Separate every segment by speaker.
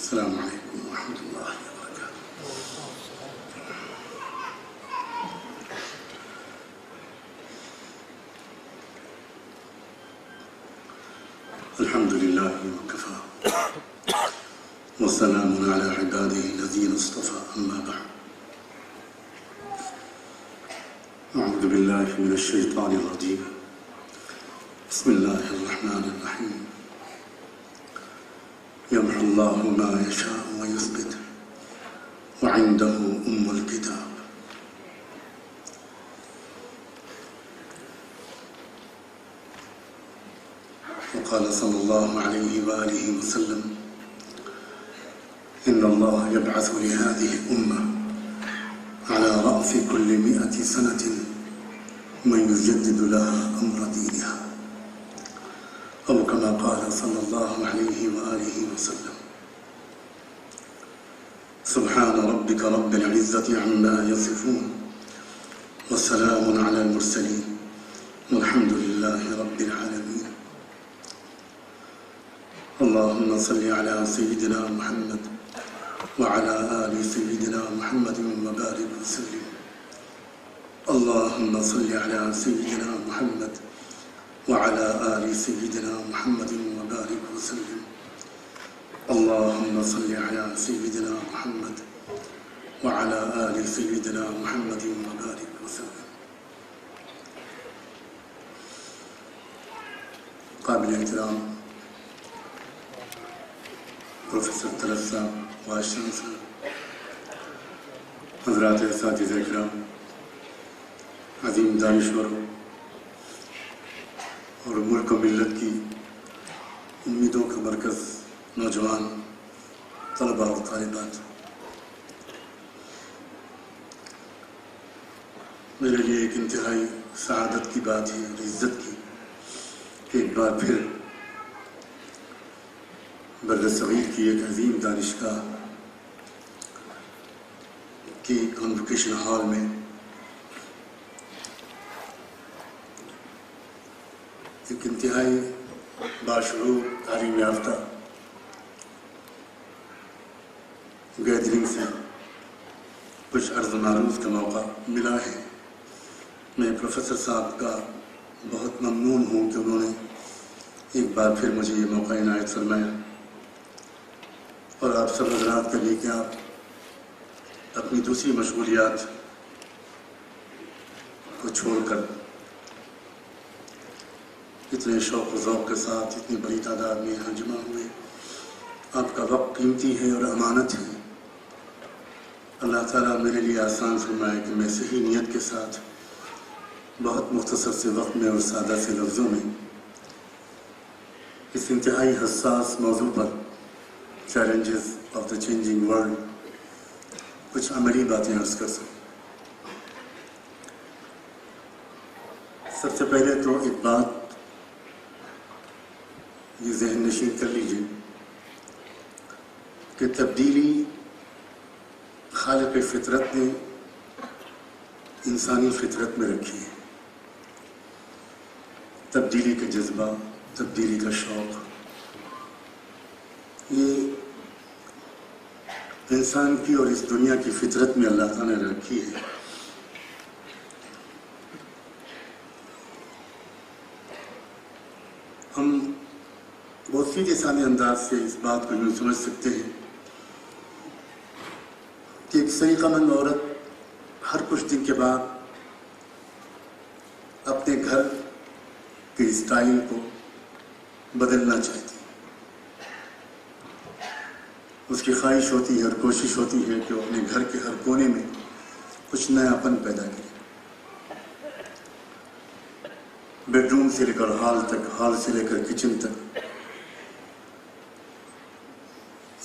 Speaker 1: السلام علیکم ورحمۃ اللہ وبرکاتہ۔ الحمد للہ وکفى والسلام علی عباده الذین اصطفى، اما بعد، اعوذ باللہ من الشیطان الرجیم، بسم اللہ الرحمن الرحیم، یمحو اللہ ما یشاء ویثبت وعنده الکتاب۔ وقال صلی اللہ علیہ وآلہ وسلم ان اللہ یبعث لهذه الأمة على رأس كل 100 سنة من يجدد لها أمر دينها، أو كما قال صلى الله عليه وآله وسلم۔ سبحان ربك رب العزة عما يصفون وسلام على المرسلين والحمد لله رب العالمين۔ اللهم صل على سيدنا محمد وعلى آل سيدنا محمد وبارك وسلم۔ اللهم صل على سيدنا محمد وعلى آل سيدنا محمد وبارك وسلم۔ اللهم صل على سيدنا محمد وعلى آل سيدنا محمد وبارك وسلم۔ قابل احترام پروفیسر طلعت صاحب، وائس چانسلر، حضرات اساتذہ کرام، عظیم دانشور اور ملک و ملت کی امیدوں کا مرکز نوجوان طلباء اور طالبات، میرے لیے ایک انتہائی سعادت کی بات ہے اور عزت کی کہ ایک بار پھر بر صغیر کی ایک عظیم دانشگاہ کی کانوکیشن ہال میں ایک انتہائی باشعور تعلیم یافتہ گیدرنگ سے کچھ عرض معروف کا موقع ملا ہے۔ میں پروفیسر صاحب کا بہت ممنون ہوں کہ انہوں نے ایک بار پھر مجھے یہ موقع عنایت فرمایا، اور آپ سب حضرات کے لیے کہ آپ اپنی دوسری مشغولیات کو چھوڑ کر اتنے شوق و ذوق کے ساتھ اتنی بڑی تعداد میں یہاں جمع ہوئے۔ آپ کا وقت قیمتی ہے اور امانت ہے۔ اللہ تعالیٰ میرے لیے آسان فرمائے کہ میں صحیح نیت کے ساتھ بہت مختصر سے وقت میں اور سادہ سے لفظوں میں اس انتہائی حساس موضوع پر، challenges of the changing world, کچھ عملی باتیں عرض کر سکوں۔ سب سے پہلے تو ایک بات یہ ذہن نشین کر لیجیے کہ تبدیلی خالق فطرت نے انسانی فطرت میں رکھی ہے۔ تبدیلی کا جذبہ، تبدیلی کا شوق، یہ انسان کی اور اس دنیا کی فطرت میں اللہ تعالیٰ نے رکھی ہے۔ ہم بہت سیدھے سادے انداز سے اس بات کو یوں سمجھ سکتے ہیں کہ ایک سلیقہ مند عورت ہر کچھ دن کے بعد اپنے گھر کے اسٹائل کو بدلنا چاہتی ہے۔ اس کی خواہش ہوتی ہے اور کوشش ہوتی ہے کہ وہ اپنے گھر کے ہر کونے میں کچھ نیا پن پیدا کرے۔ بیڈ روم سے لے کر ہال تک، ہال سے لے کر کچن تک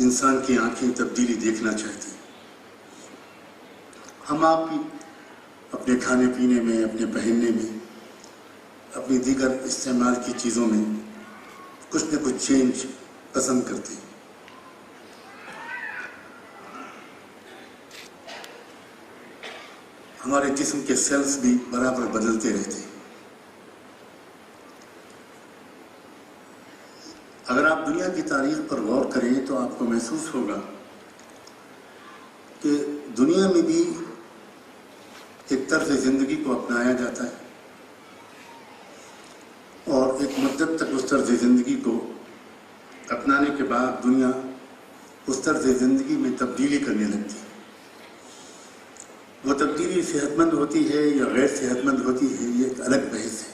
Speaker 1: انسان کی آنکھیں تبدیلی دیکھنا چاہتی ہیں۔ ہم آپ بھی اپنے کھانے پینے میں، اپنے پہننے میں، اپنی دیگر استعمال کی چیزوں میں کچھ نہ کچھ چینج پسند کرتے ہیں۔ ہمارے جسم کے سیلز بھی برابر بدلتے رہتے ہیں۔ اگر آپ دنیا کی تاریخ پر غور کریں تو آپ کو محسوس ہوگا کہ دنیا میں بھی ایک طرز زندگی کو اپنایا جاتا ہے اور ایک مدت تک اس طرز زندگی کو اپنانے کے بعد دنیا اس طرز زندگی میں تبدیلی کرنے لگتی ہے۔ وہ تبدیلی صحت مند ہوتی ہے یا غیر صحت مند ہوتی ہے، یہ ایک الگ بحث ہے،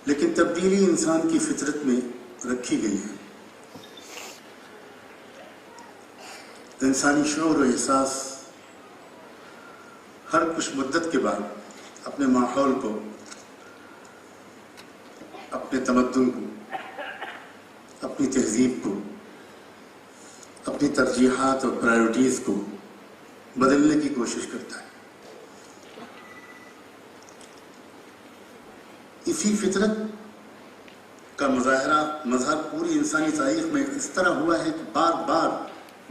Speaker 1: لیکن تبدیلی انسان کی فطرت میں رکھی گئی ہے۔ انسانی شعور و احساس ہر کچھ مدت کے بعد اپنے ماحول کو، اپنے تمدن کو، اپنی تہذیب کو، اپنی ترجیحات اور پرائیورٹیز کو بدلنے کی کوشش کرتا ہے۔ اسی فطرت کا مظہر پوری انسانی تاریخ میں اس طرح ہوا ہے کہ بار بار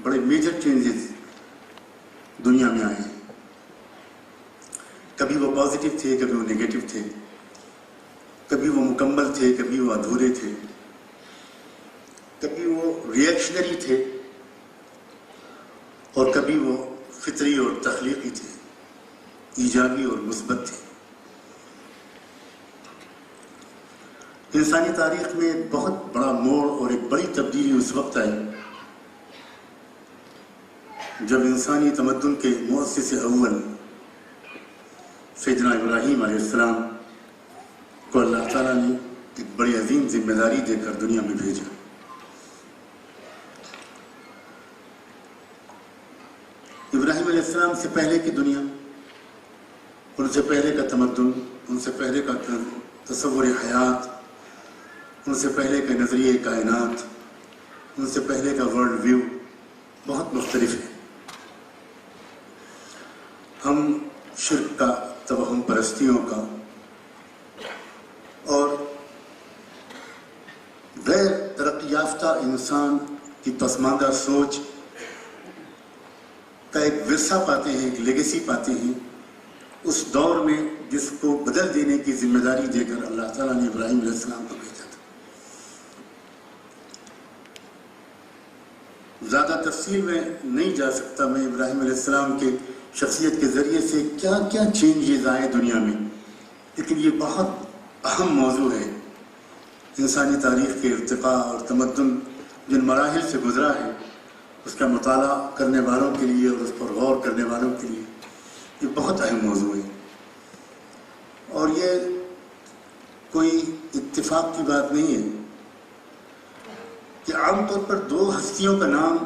Speaker 1: بڑے میجر چینجز دنیا میں آئے ہیں۔ کبھی وہ پازیٹیو تھے، کبھی وہ نیگیٹو تھے، کبھی وہ مکمل تھے، کبھی وہ ادھورے تھے، کبھی وہ ریئیکشنری تھے اور کبھی وہ فطری اور تخلیقی تھے، ایجابی اور مثبت تھے۔ انسانی تاریخ میں ایک بہت بڑا موڑ اور ایک بڑی تبدیلی اس وقت آئی جب انسانی تمدن کے مؤسس اول سیدنا ابراہیم علیہ السلام کو اللہ تعالیٰ نے ایک بڑی عظیم ذمہ داری دے کر دنیا میں بھیجا۔ ابراہیم علیہ السلام سے پہلے کی دنیا، ان سے پہلے کا تمدن، ان سے پہلے کا تصور حیات، ان سے پہلے کا نظریہ کائنات، ان سے پہلے کا ورلڈ ویو بہت مختلف ہے۔ ہم شرک کا، توہم پرستیوں کا اور غیر ترقی یافتہ انسان کی پسماندہ سوچ کا ایک ورثہ پاتے ہیں، ایک لیگیسی پاتے ہیں اس دور میں، جس کو بدل دینے کی ذمہ داری دے کر اللہ تعالیٰ نے ابراہیم علیہ السلام کو بھیجا تھا۔ زیادہ تفصیل میں نہیں جا سکتا میں ابراہیم علیہ السلام کے شخصیت کے ذریعے سے کیا کیا چینجز آئے دنیا میں، لیکن یہ بہت اہم موضوع ہے۔ انسانی تاریخ کے ارتقاء اور تمدن جن مراحل سے گزرا ہے، اس کا مطالعہ کرنے والوں کے لیے اور اس پر غور کرنے والوں کے لیے یہ بہت اہم موضوع ہے۔ اور یہ کوئی اتفاق کی بات نہیں ہے کہ عام طور پر دو ہستیوں کا نام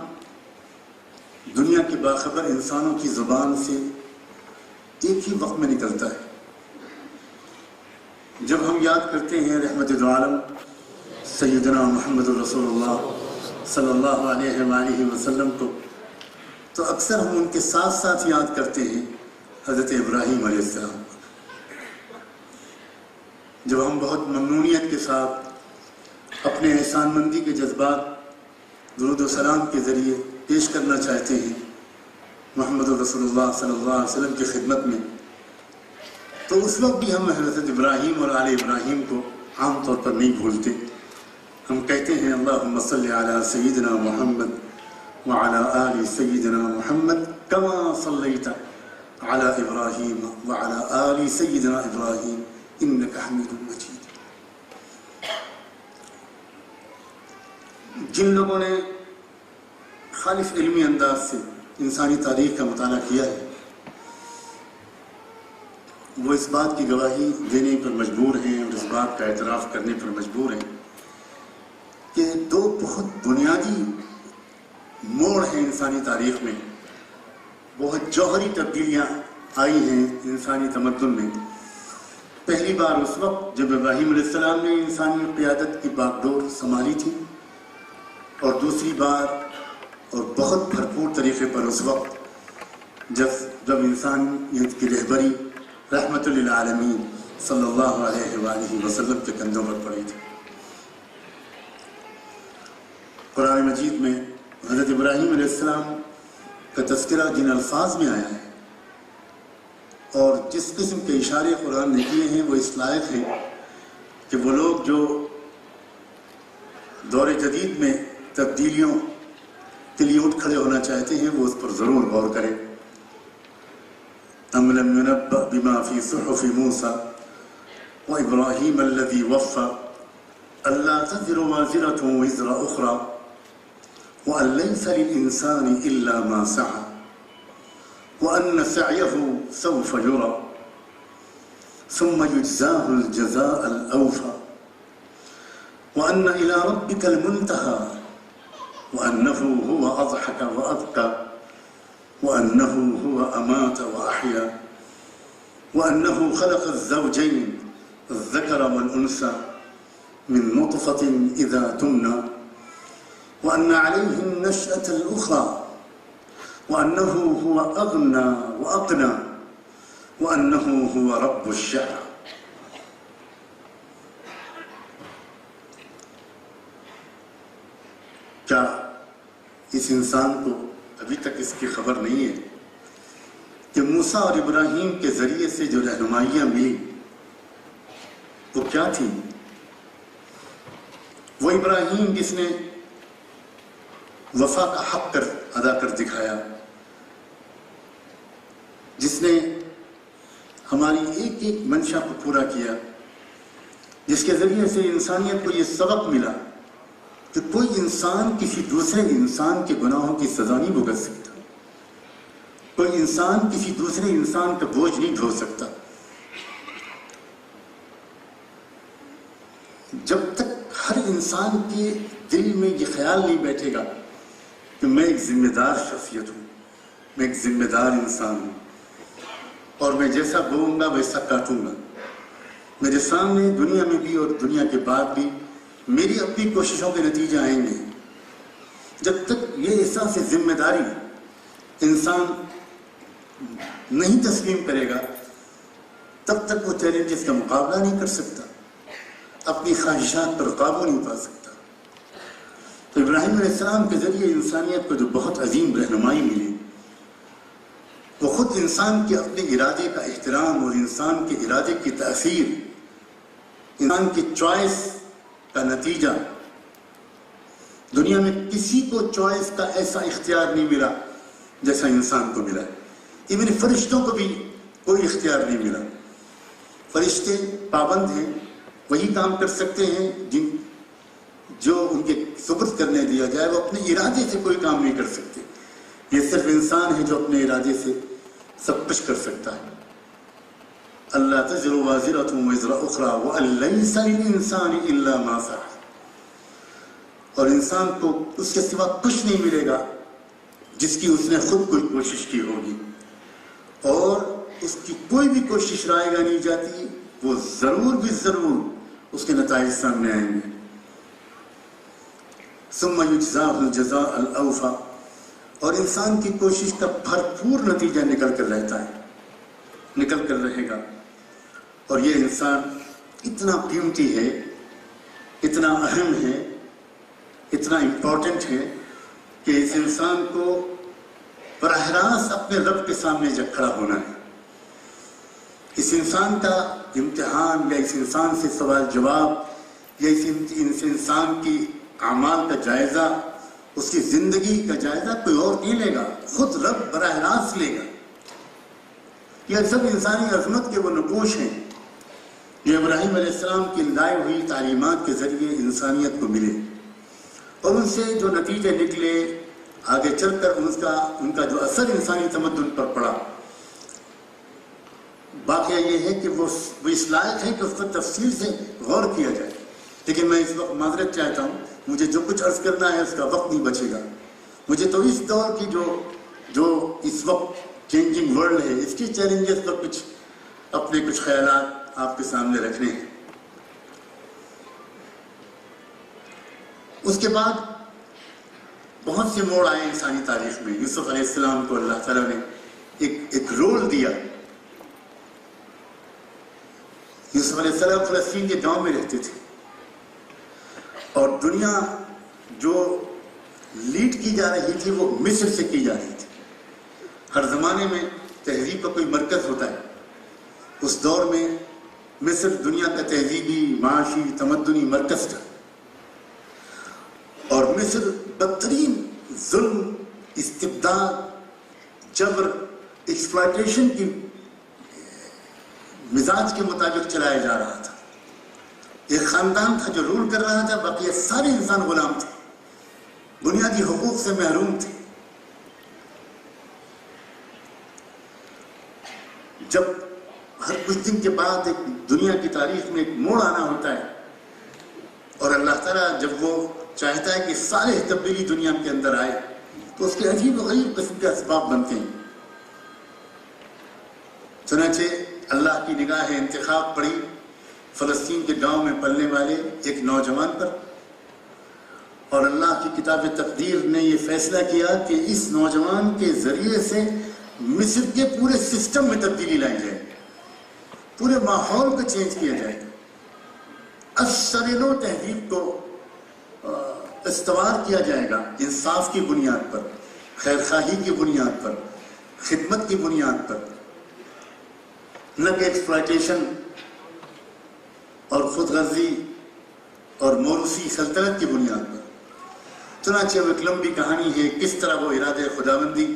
Speaker 1: دنیا کے باخبر انسانوں کی زبان سے ایک ہی وقت میں نکلتا ہے۔ جب ہم یاد کرتے ہیں رحمت دو عالم سیدنا محمد رسول اللہ صلی اللہ علیہ وآلہ وسلم کو، تو اکثر ہم ان کے ساتھ ساتھ یاد کرتے ہیں حضرت ابراہیم علیہ السلام۔ جب ہم بہت ممنونیت کے ساتھ اپنے احسان مندی کے جذبات درود و سلام کے ذریعے پیش کرنا چاہتے ہیں محمد رسول اللہ صلی اللہ علیہ وسلم کی خدمت میں، تو اس وقت بھی ہم حضرت ابراہیم اور آل ابراہیم کو عام طور پر نہیں بھولتے۔ ہم کہتے ہیں اللہم صلی علی سیدنا محمد وعلی آل سیدنا محمد کما صلیت علی ابراہیم وعلی آل سیدنا ابراہیم انک حمید مجید۔ جن لوگوں نے خالص علمی انداز سے انسانی تاریخ کا مطالعہ کیا ہے، وہ اس بات کی گواہی دینے پر مجبور ہیں اور اس بات کا اعتراف کرنے پر مجبور ہیں کہ دو بہت بنیادی موڑ ہیں انسانی تاریخ میں، بہت جوہری تبدیلیاں آئی ہیں انسانی تمدن میں۔ پہلی بار اس وقت جب ابراہیم علیہ السلام نے انسانی قیادت کی باغ ڈور سنبھالی تھی، اور دوسری بار اور بہت بھرپور طریقے پر اس وقت جب انسانیت کی رہبری رحمت للعالمین صلی اللہ علیہ وآلہ وسلم کے کندھوں پر پڑی تھی۔ قرآن مجید میں حضرت ابراہیم علیہ السلام کا تذکرہ جن الفاظ میں آیا ہے اور جس قسم کے اشارے قرآن نے کیے ہیں، وہ اس لائق ہیں کہ وہ لوگ جو دور جدید میں تبدیلیوں کے لیے اٹھ کھڑے ہونا چاہتے ہیں وہ اس پر ضرور غور کریں۔ أَمْ لَمْ يُنَبَّأْ بِمَا فِي صُحُفِ مُوسَى وَإِبْرَاهِيمَ الَّذِي وَفَّى أَلَّا تَزِرُ وَازِرَةٌ وِزْرَ أُخْرَى وَأَن لَّيْسَ لِلْإِنسَانِ إِلَّا مَا سَعَى وَأَنَّ سَعْيَهُ سَوْفَ يُرَى ثُمَّ يُجْزَاهُ الْجَزَاءَ الْأَوْفَى وَأَنَّ إِلَى رَبِّكَ الْمُنْتَهَى وَأَنَّهُ هُوَ أَضْحَكَ وَأَبْكَى وَأَنَّهُ هُوَ أَمَاتَ وَأَحْيَا وَأَنَّهُ خَلَقَ الزَّوْجَيْنِ الذَّكَرَ وَالْأُنثَى مِن نُّطْفَةٍ إِذَا تُمْنَى وَأَنَّ عَلَيْهِ النَّشْأَةَ الْأُخْرَى وَأَنَّهُ هُوَ أَغْنَى وَأَقْنَى وَأَنَّهُ هُوَ رَبُّ الشِّعْرَى۔ کیا اس انسان کو ابھی تک اس کی خبر نہیں ہے کہ موسیٰ اور ابراہیم کے ذریعے سے جو رہنمائیاں ملی وہ کیا تھی؟ وہ ابراہیم جس نے وفا کا حق ادا کر دکھایا، جس نے ہماری ایک ایک منشا کو پورا کیا، جس کے ذریعے سے انسانیت کو یہ سبق ملا کہ کوئی انسان کسی دوسرے انسان کے گناہوں کی سزا نہیں بھگت سکتا، کوئی انسان کسی دوسرے انسان کا بوجھ نہیں ڈھو سکتا۔ جب تک ہر انسان کے دل میں یہ خیال نہیں بیٹھے گا کہ میں ایک ذمہ دار شخصیت ہوں، میں ایک ذمہ دار انسان ہوں اور میں جیسا بوؤں گا ویسا کاٹوں گا، میرے سامنے دنیا میں بھی اور دنیا کے بعد بھی میری اپنی کوششوں کے نتیجے آئیں گے، جب تک یہ احساس ذمہ داری انسان نہیں تسلیم کرے گا تب تک وہ چیلنجز کا مقابلہ نہیں کر سکتا، اپنی خواہشات پر قابو نہیں پا سکتا۔ تو ابراہیم علیہ السلام کے ذریعے انسانیت کو جو بہت عظیم رہنمائی ملی وہ خود انسان کے اپنے ارادے کا احترام اور انسان کے ارادے کی تاثیر، انسان کی چوائس کا نتیجہ۔ دنیا میں کسی کو چوائس کا ایسا اختیار نہیں ملا جیسا انسان کو ملا، ایون فرشتوں کو بھی کوئی اختیار نہیں ملا۔ فرشتے پابند ہیں، وہی کام کر سکتے ہیں جو ان کے سپرد کرنے دیا جائے، وہ اپنے ارادے سے کوئی کام نہیں کر سکتے۔ یہ صرف انسان ہے جو اپنے ارادے سے سب کچھ کر سکتا ہے۔ اللہ تزر وازرۃ وزر اخری وان لیس للانسان الا ما سعی، اور انسان کو اس کے سوا کچھ نہیں ملے گا جس کی اس نے خود کوئی کوشش کی ہوگی، اور اس کی کوئی بھی کوشش رائے گا نہیں جاتی، وہ ضرور بھی ضرور اس کے نتائج سامنے آئیں گے۔ ثم یجزاہ الجزاء الاوفی، اور انسان کی کوشش کا بھرپور نتیجہ نکل کر رہتا ہے، نکل کر رہے گا۔ اور یہ انسان اتنا قیمتی ہے، اتنا اہم ہے، اتنا امپورٹنٹ ہے کہ اس انسان کو براہ راست اپنے رب کے سامنے جب کھڑا ہونا ہے۔ اس انسان کا امتحان یا اس انسان سے سوال جواب یا اس انسان کی اعمال کا جائزہ، اس کی زندگی کا جائزہ کوئی اور نہیں لے گا، خود رب براہ راست لے گا۔ یہ سب انسانی عظمت کے وہ نقوش ہیں جو ابراہیم علیہ السلام کی لائے ہوئی تعلیمات کے ذریعے انسانیت کو ملے، اور ان سے جو نتیجے نکلے آگے چل کر ان کا جو اثر انسانی تمدن پر پڑا۔ واقعہ یہ ہے کہ وہ اس لائق ہے کہ اس پر تفصیل سے غور کیا جائے، لیکن میں اس وقت معذرت چاہتا ہوں، مجھے جو کچھ عرض کرنا ہے اس کا وقت نہیں بچے گا۔ مجھے تو اس دور کی جو اس وقت چینجنگ ورلڈ ہے اس کی چیلنجز پر اپنے کچھ خیالات آپ کے سامنے رکھنے ہیں۔ اس کے بعد بہت سے موڑ آئے انسانی تاریخ میں۔ یوسف علیہ السلام کو اللہ تعالیٰ نے ایک رول دیا۔ یوسف علیہ السلام فلسطین کے گاؤں میں رہتے تھے، اور دنیا جو لیڈ کی جا رہی تھی وہ مصر سے کی جا رہی تھی۔ ہر زمانے میں تہذیب کا کوئی مرکز ہوتا ہے، اس دور میں مصر دنیا کا تہذیبی، معاشی، تمدنی مرکز تھا، اور مصر بدترین ظلم، استبداد، جبر، ایکسپلائٹیشن کی مزاج کے مطابق چلایا جا رہا تھا۔ ایک خاندان تھا جو رول کر رہا تھا، باقی سارے انسان غلام تھے، بنیادی حقوق سے محروم تھے۔ جب ہر کچھ دن کے بعد ایک دنیا کی تاریخ میں ایک موڑ آنا ہوتا ہے، اور اللہ تعالیٰ جب وہ چاہتا ہے کہ سارے تبدیلی دنیا کے اندر آئے تو اس کے عجیب و غریب قسم کے اسباب بنتے ہیں۔ چنانچہ اللہ کی نگاہ انتخاب پڑی فلسطین کے گاؤں میں پلنے والے ایک نوجوان پر، اور اللہ کی کتاب تقدیر نے یہ فیصلہ کیا کہ اس نوجوان کے ذریعے سے مصر کے پورے سسٹم میں تبدیلی لائی جائے، پورے ماحول کو چینج کیا جائے، السلو تہذیب کو استوار کیا جائے گا، انصاف کی بنیاد پر، خیر خواہی کی بنیاد پر، خدمت کی بنیاد پر، نہ کہ ایکسپلائٹیشن اور خود غرضی اور موروثی سلطنت کی بنیاد پر۔ چنانچہ وہ ایک لمبی کہانی ہے کس طرح وہ ارادہ خداوندی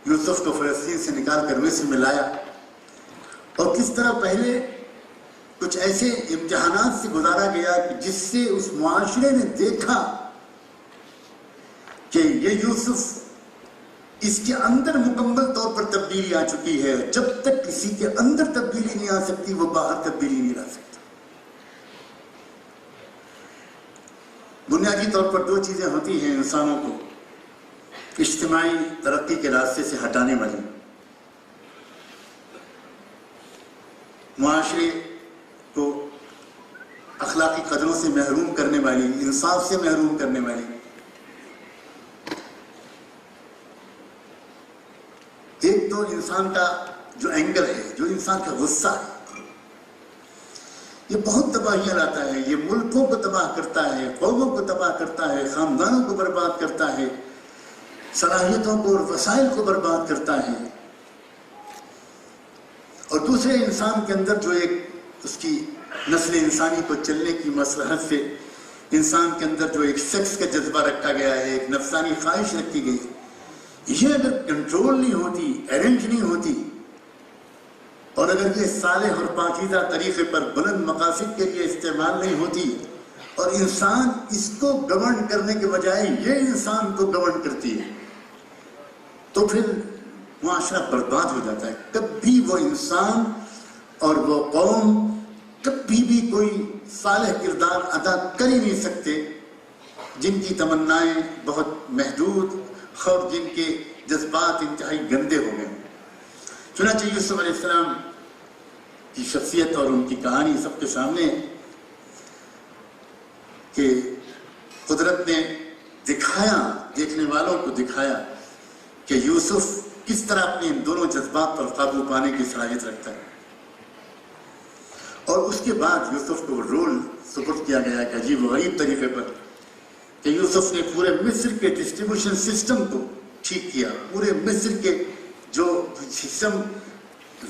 Speaker 1: یوسف کو فلسطین سے نکال کر مصر میں لایا، اور کس طرح پہلے کچھ ایسے امتحانات سے گزارا گیا کہ جس سے اس معاشرے نے دیکھا کہ یہ یوسف اس کے اندر مکمل طور پر تبدیلی آ چکی ہے، جب تک کسی کے اندر تبدیلی نہیں آ سکتی وہ باہر تبدیلی نہیں لا سکتا۔ بنیادی طور پر دو چیزیں ہوتی ہیں انسانوں کو اجتماعی ترقی کے راستے سے ہٹانے والی، معاشرے کو اخلاقی قدروں سے محروم کرنے والی، انصاف سے محروم کرنے والی۔ ایک تو انسان کا جو اینگر ہے، جو انسان کا غصہ ہے، یہ بہت تباہیاں لاتا ہے، یہ ملکوں کو تباہ کرتا ہے، قوموں کو تباہ کرتا ہے، خاندانوں کو برباد کرتا ہے، صلاحیتوں کو اور وسائل کو برباد کرتا ہے۔ اور دوسرے انسان کے اندر جو ایک اس کی نسل انسانی کو چلنے کی مصلحت سے انسان کے اندر جو ایک سیکس کا جذبہ رکھا گیا ہے، ایک نفسانی خواہش رکھی گئی، یہ اگر کنٹرول نہیں ہوتی، ارینج نہیں ہوتی، اور اگر یہ صالح اور پاکیزہ طریقے پر بلند مقاصد کے لیے استعمال نہیں ہوتی، اور انسان اس کو گورن کرنے کے بجائے یہ انسان کو گورن کرتی ہے، تو پھر معاشرہ برباد ہو جاتا ہے۔ کبھی وہ انسان اور وہ قوم کبھی بھی کوئی صالح کردار ادا کر ہی نہیں سکتے جن کی تمنائیں بہت محدود اور جن کے جذبات انتہائی گندے ہو گئے۔ چنانچہ یوسف علیہ السلام کی شخصیت اور ان کی کہانی سب کے سامنے کہ قدرت نے دکھایا، دیکھنے والوں کو دکھایا کہ یوسف کس طرح اپنے ان دونوں جذبات پر قابو پانے کی صلاحیت رکھتا ہے۔ اور اس کے بعد یوسف کو رول سپرد کیا گیا کہ عجیب و غریب طریقے پر کہ یوسف نے پورے مصر کے ڈسٹریبیوشن سسٹم کو ٹھیک کیا، پورے مصر کے جو سسٹم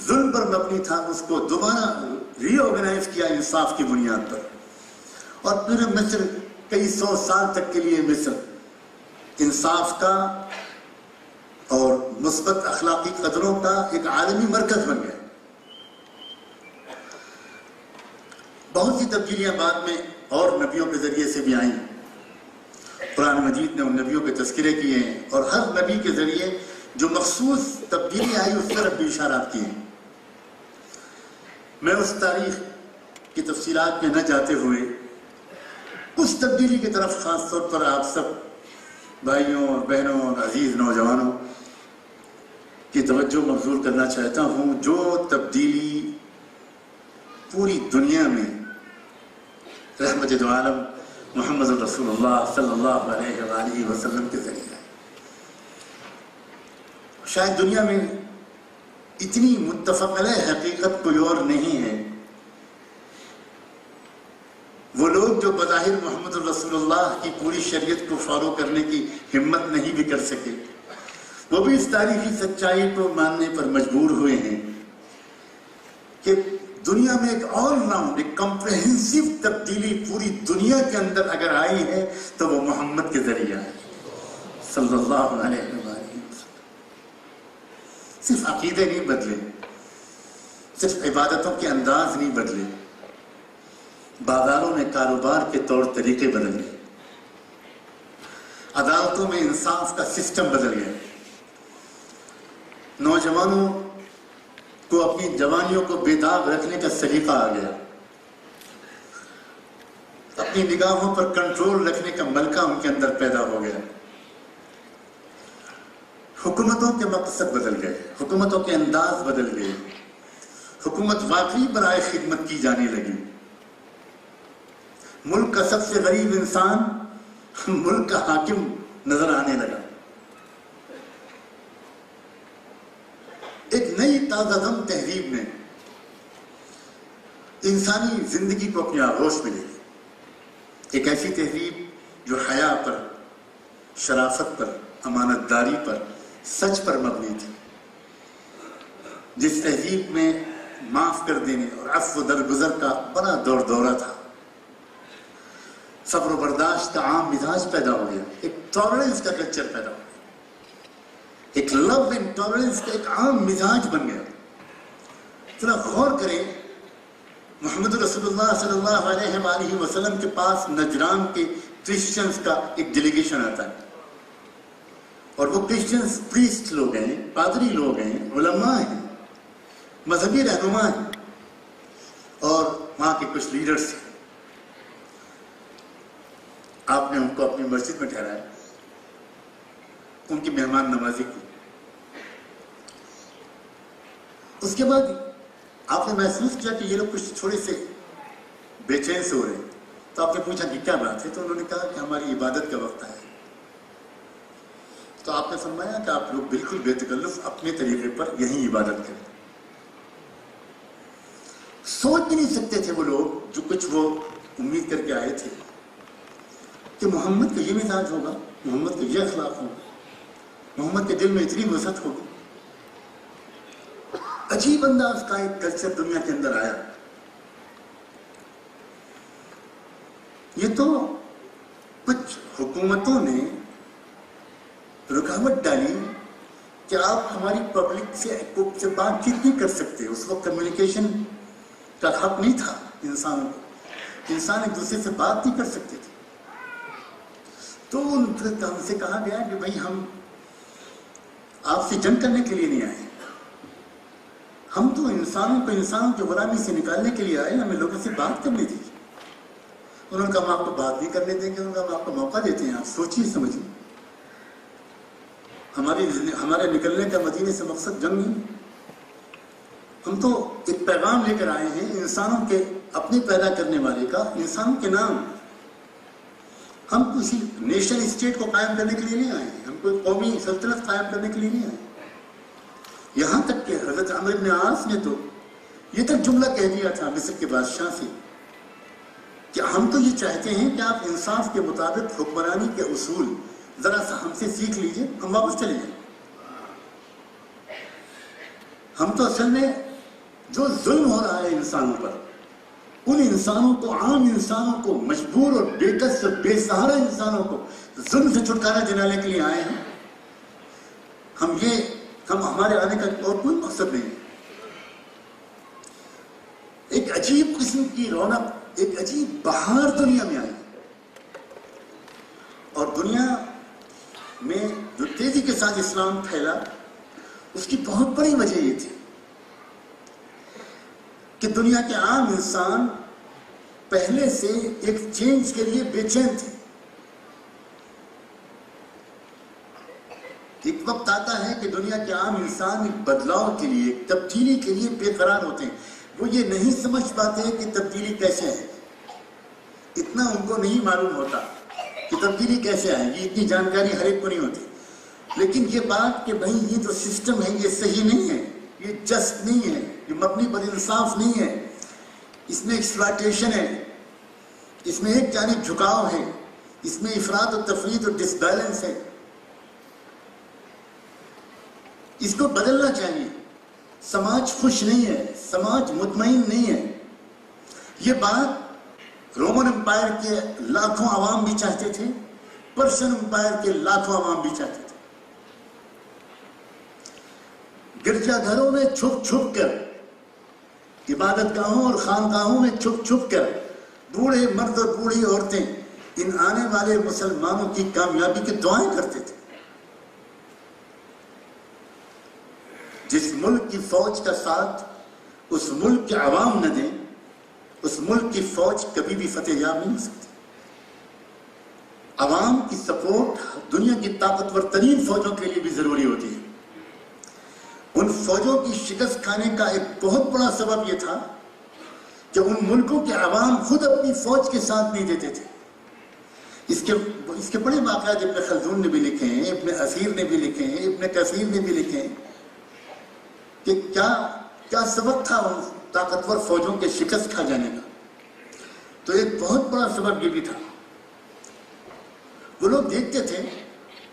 Speaker 1: ظلم پر مبنی تھا اس کو دوبارہ ری آرگنائز کیا انصاف کی بنیاد پر، اور پورے مصر کئی سو سال تک کے لیے مصر انصاف کا اور مثبت اخلاقی قدروں کا ایک عالمی مرکز بن گیا۔ بہت سی تبدیلیاں بعد میں اور نبیوں کے ذریعے سے بھی آئیں، قرآن مجید نے ان نبیوں کے تذکرے کیے ہیں، اور ہر نبی کے ذریعے جو مخصوص تبدیلی آئی اس طرف بھی اشارات کیے ہیں۔ میں اس تاریخ کی تفصیلات میں نہ جاتے ہوئے اس تبدیلی کی طرف خاص طور پر آپ سب بھائیوں اور بہنوں اور عزیز نوجوانوں کی توجہ مبذول کرنا چاہتا ہوں، جو تبدیلی پوری دنیا میں رحمت دو عالم محمد رسول اللہ صلی اللہ علیہ وآلہ وسلم کے ذریعے ہے۔ شاید دنیا میں اتنی متفق علیہ حقیقت کوئی اور نہیں ہے۔ وہ لوگ جو بظاہر محمد رسول اللہ کی پوری شریعت کو فالو کرنے کی ہمت نہیں بھی کر سکے، وہ بھی اس تاریخی سچائی کو ماننے پر مجبور ہوئے ہیں کہ دنیا میں ایک آل راؤنڈ ایک کمپریہنسو تبدیلی پوری دنیا کے اندر اگر آئی ہے تو وہ محمد کے ذریعہ ہے صلی اللہ علیہ وسلم۔ صرف عقیدے نہیں بدلے، صرف عبادتوں کے انداز نہیں بدلے، بازاروں میں کاروبار کے طور طریقے بدل گئے، عدالتوں میں انصاف کا سسٹم بدل گیا، نوجوانوں کو اپنی جوانیوں کو بے داغ رکھنے کا سلیقہ آ گیا، اپنی نگاہوں پر کنٹرول رکھنے کا ملکہ ان کے اندر پیدا ہو گیا، حکومتوں کے مقصد بدل گئے، حکومتوں کے انداز بدل گئے، حکومت واقعی برائے خدمت کی جانے لگی، ملک کا سب سے غریب انسان ملک کا حاکم نظر آنے لگا، ایک نئی تازہ دم تہذیب نے انسانی زندگی کو اپنی آغوش میں لے لی، ایک ایسی تہذیب جو حیا پر، شرافت پر، امانت داری پر، سچ پر مبنی تھی، جس تہذیب میں معاف کر دینے اور عفو درگزر کا بڑا دور دورہ تھا، صبر و برداشت کا عام مزاج پیدا ہو گیا، ایک ٹالرنس کا کلچر پیدا ہو گیا، ایک لو اینڈ ٹالرنس کا ایک عام مزاج بن گیا۔ ذرا غور کریں، محمد رسول اللہ صلی اللہ علیہ وآلہ وسلم کے پاس نجران کے کرسچنز کا ایک ڈیلیگیشن آتا ہے، اور وہ کرسچنز پریسٹ لوگ ہیں، پادری لوگ ہیں، علماء ہیں، مذہبی رہنما ہیں، اور وہاں کے کچھ لیڈرز ہیں۔ آپ نے ان کو اپنی مسجد میں ٹھہرایا، ان کی مہمان نوازی کی، اس کے بعد آپ نے محسوس کیا کہ یہ لوگ کچھ تھوڑے سے بے چین سے ہو رہے ہیں، تو آپ نے پوچھا کہ کیا بات ہے؟ تو انہوں نے کہا کہ ہماری عبادت کا وقت ہے۔ تو آپ نے فرمایا کہ آپ لوگ بالکل بے تکلف اپنے طریقے پر یہیں عبادت کریں۔ سوچ بھی نہیں سکتے تھے وہ لوگ جو کچھ وہ امید کر کے آئے تھے کہ محمد کا یہ مزاج ہوگا، محمد کا یہ اخلاق ہوگا، محمد کے دل میں اتنی وسعت ہوگی۔ عجیب انداز کا ایک کلچر دنیا کے اندر آیا۔ یہ تو کچھ حکومتوں نے رکاوٹ ڈالی کہ آپ ہماری پبلک سے بات چیت نہیں کر سکتے۔ اس وقت کمیونیکیشن کا حق نہیں تھا انسانوں کو، انسان ایک دوسرے سے بات نہیں کر سکتے تھے۔ تو ہم سے کہا گیا کہ بھائی ہم آپ سے جنگ کرنے کے لیے نہیں آئے، ہم تو انسانوں کی غلامی سے نکالنے کے لیے آئے، ہمیں لوگوں سے بات کرنے دیجیے۔ انہوں نے کہا ہم آپ کو بات نہیں کرنے دیں گے، انہوں نے کہا ہم آپ کو موقع دیتے ہیں، آپ سوچیے سمجھیے، ہمارے نکلنے کا مدینے سے مقصد جنگ نہیں، ہم تو ایک پیغام لے کر آئے ہیں انسانوں کے اپنے پیدا کرنے والے کا، انسانوں کے نام۔ ہم کسی نیشن اسٹیٹ کو قائم کرنے کے لیے نہیں آئے ہیں، ہم کوئی قومی سلطنت قائم کرنے کے لیے نہیں آئے۔ یہاں تک کہ حضرت عمرو بن عاص نے تو یہ تک جملہ کہہ دیا تھا مصر کے بادشاہ سے کہ ہم تو یہ چاہتے ہیں کہ آپ انصاف کے مطابق حکمرانی کے اصول ذرا سا ہم سے سیکھ لیجئے، ہم واپس چلے جائیں۔ ہم تو اصل میں جو ظلم ہو رہا ہے انسانوں پر، ان انسانوں کو، عام انسانوں کو، مجبور اور بے کس اور بے سہارا انسانوں کو ظلم سے چھٹکارا دلانے کے لیے آئے ہیں۔ ہمارے آنے کا اور کوئی مقصد نہیں ہے۔ ایک عجیب قسم کی رونق، ایک عجیب بہار دنیا میں آئی، اور دنیا میں جو تیزی کے ساتھ اسلام پھیلا، اس کی بہت بڑی وجہ یہ تھی کہ دنیا کے عام انسان پہلے سے ایک چینج کے لیے بے چین تھے۔ ایک وقت آتا ہے کہ دنیا کے عام انسان ایک بدلاؤ کے لیے، ایک تبدیلی کے لیے بے قرار ہوتے ہیں۔ وہ یہ نہیں سمجھ پاتے کہ تبدیلی کیسے ہے، اتنا ان کو نہیں معلوم ہوتا کہ تبدیلی کیسے آئے گی، اتنی جانکاری ہر ایک کو نہیں ہوتی۔ لیکن یہ بات کہ بھائی یہ جو سسٹم ہے یہ صحیح نہیں ہے، یہ جسٹ نہیں ہے، یہ مبنی پر انصاف نہیں ہے، اس میں ایکسپلائٹیشن ہے، اس میں ایک جانب جھکاؤ ہے، اس میں افراط و تفریط اور ڈس بیلنس ہے، اس کو بدلنا چاہیے۔
Speaker 2: سماج خوش نہیں ہے، سماج مطمئن نہیں ہے. یہ بات رومن امپائر کے لاکھوں عوام بھی چاہتے تھے، پرشین امپائر کے لاکھوں عوام بھی چاہتے تھے. گرجا گھروں میں چھپ چھپ کر، عبادت گاہوں اور خانقاہوں میں چھپ چھپ کر بوڑھے مرد اور بوڑھی عورتیں ان آنے والے مسلمانوں کی کامیابی کی دعائیں کرتے تھے. جس ملک کی فوج کا ساتھ اس ملک کے عوام نہ دیں، اس ملک کی فوج کبھی بھی فتح یاب نہیں ہو سکتی. عوام کی سپورٹ دنیا کی طاقتور ترین فوجوں کے لیے بھی ضروری ہوتی ہے. ان فوجوں کی شکست کھانے کا ایک بہت بڑا سبب یہ تھا کہ ان ملکوں کے عوام خود اپنی فوج کے ساتھ نہیں دیتے تھے. اس کے بڑے واقعات ابن خلدون نے بھی لکھے ہیں، ابن اثیر نے بھی لکھے ہیں، ابن کثیر نے بھی لکھے ہیں کہ کیا سبب تھا ان طاقتور فوجوں کے شکست کھا جانے کا. تو ایک بہت بڑا سبب یہ بھی تھا، وہ لوگ دیکھتے تھے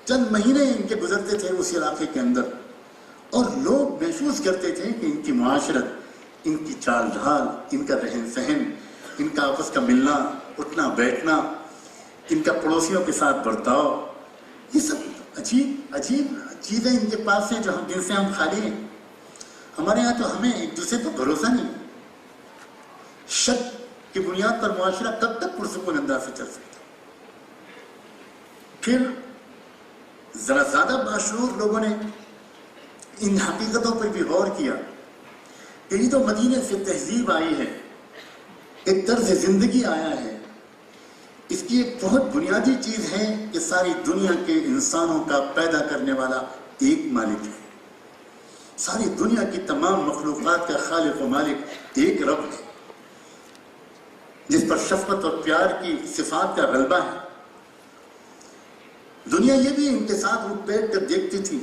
Speaker 2: چند مہینے ان کے گزرتے تھے اس علاقے کے اندر، اور لوگ محسوس کرتے تھے کہ ان کی معاشرت، ان کی چال ڈھال، ان کا رہن سہن، ان کا آپس کا ملنا اٹھنا بیٹھنا، ان کا پڑوسیوں کے ساتھ برتاؤ، یہ سب عجیب چیزیں ان کے پاس ہیں جن سے ہم خالی ہیں. ہمارے یہاں تو ہمیں ایک دوسرے پر بھروسہ نہیں. شک کی بنیاد پر معاشرہ کب تک پرسکون انداز سے چل سکتا. پھر ذرا زیادہ باشعور لوگوں نے ان حقیقتوں پر بھی غور کیا کہ یہ تو مدینے سے تہذیب آئی ہے، ایک طرز زندگی آیا ہے. اس کی ایک بہت بنیادی چیز ہے کہ ساری دنیا کے انسانوں کا پیدا کرنے والا ایک مالک ہے. ساری دنیا کی تمام مخلوقات کا خالق و مالک ایک رب ہے جس پر شفقت اور پیار کی صفات کا غلبہ ہے. دنیا یہ بھی ان کے ساتھ اٹھ بیٹھ کر دیکھتی تھی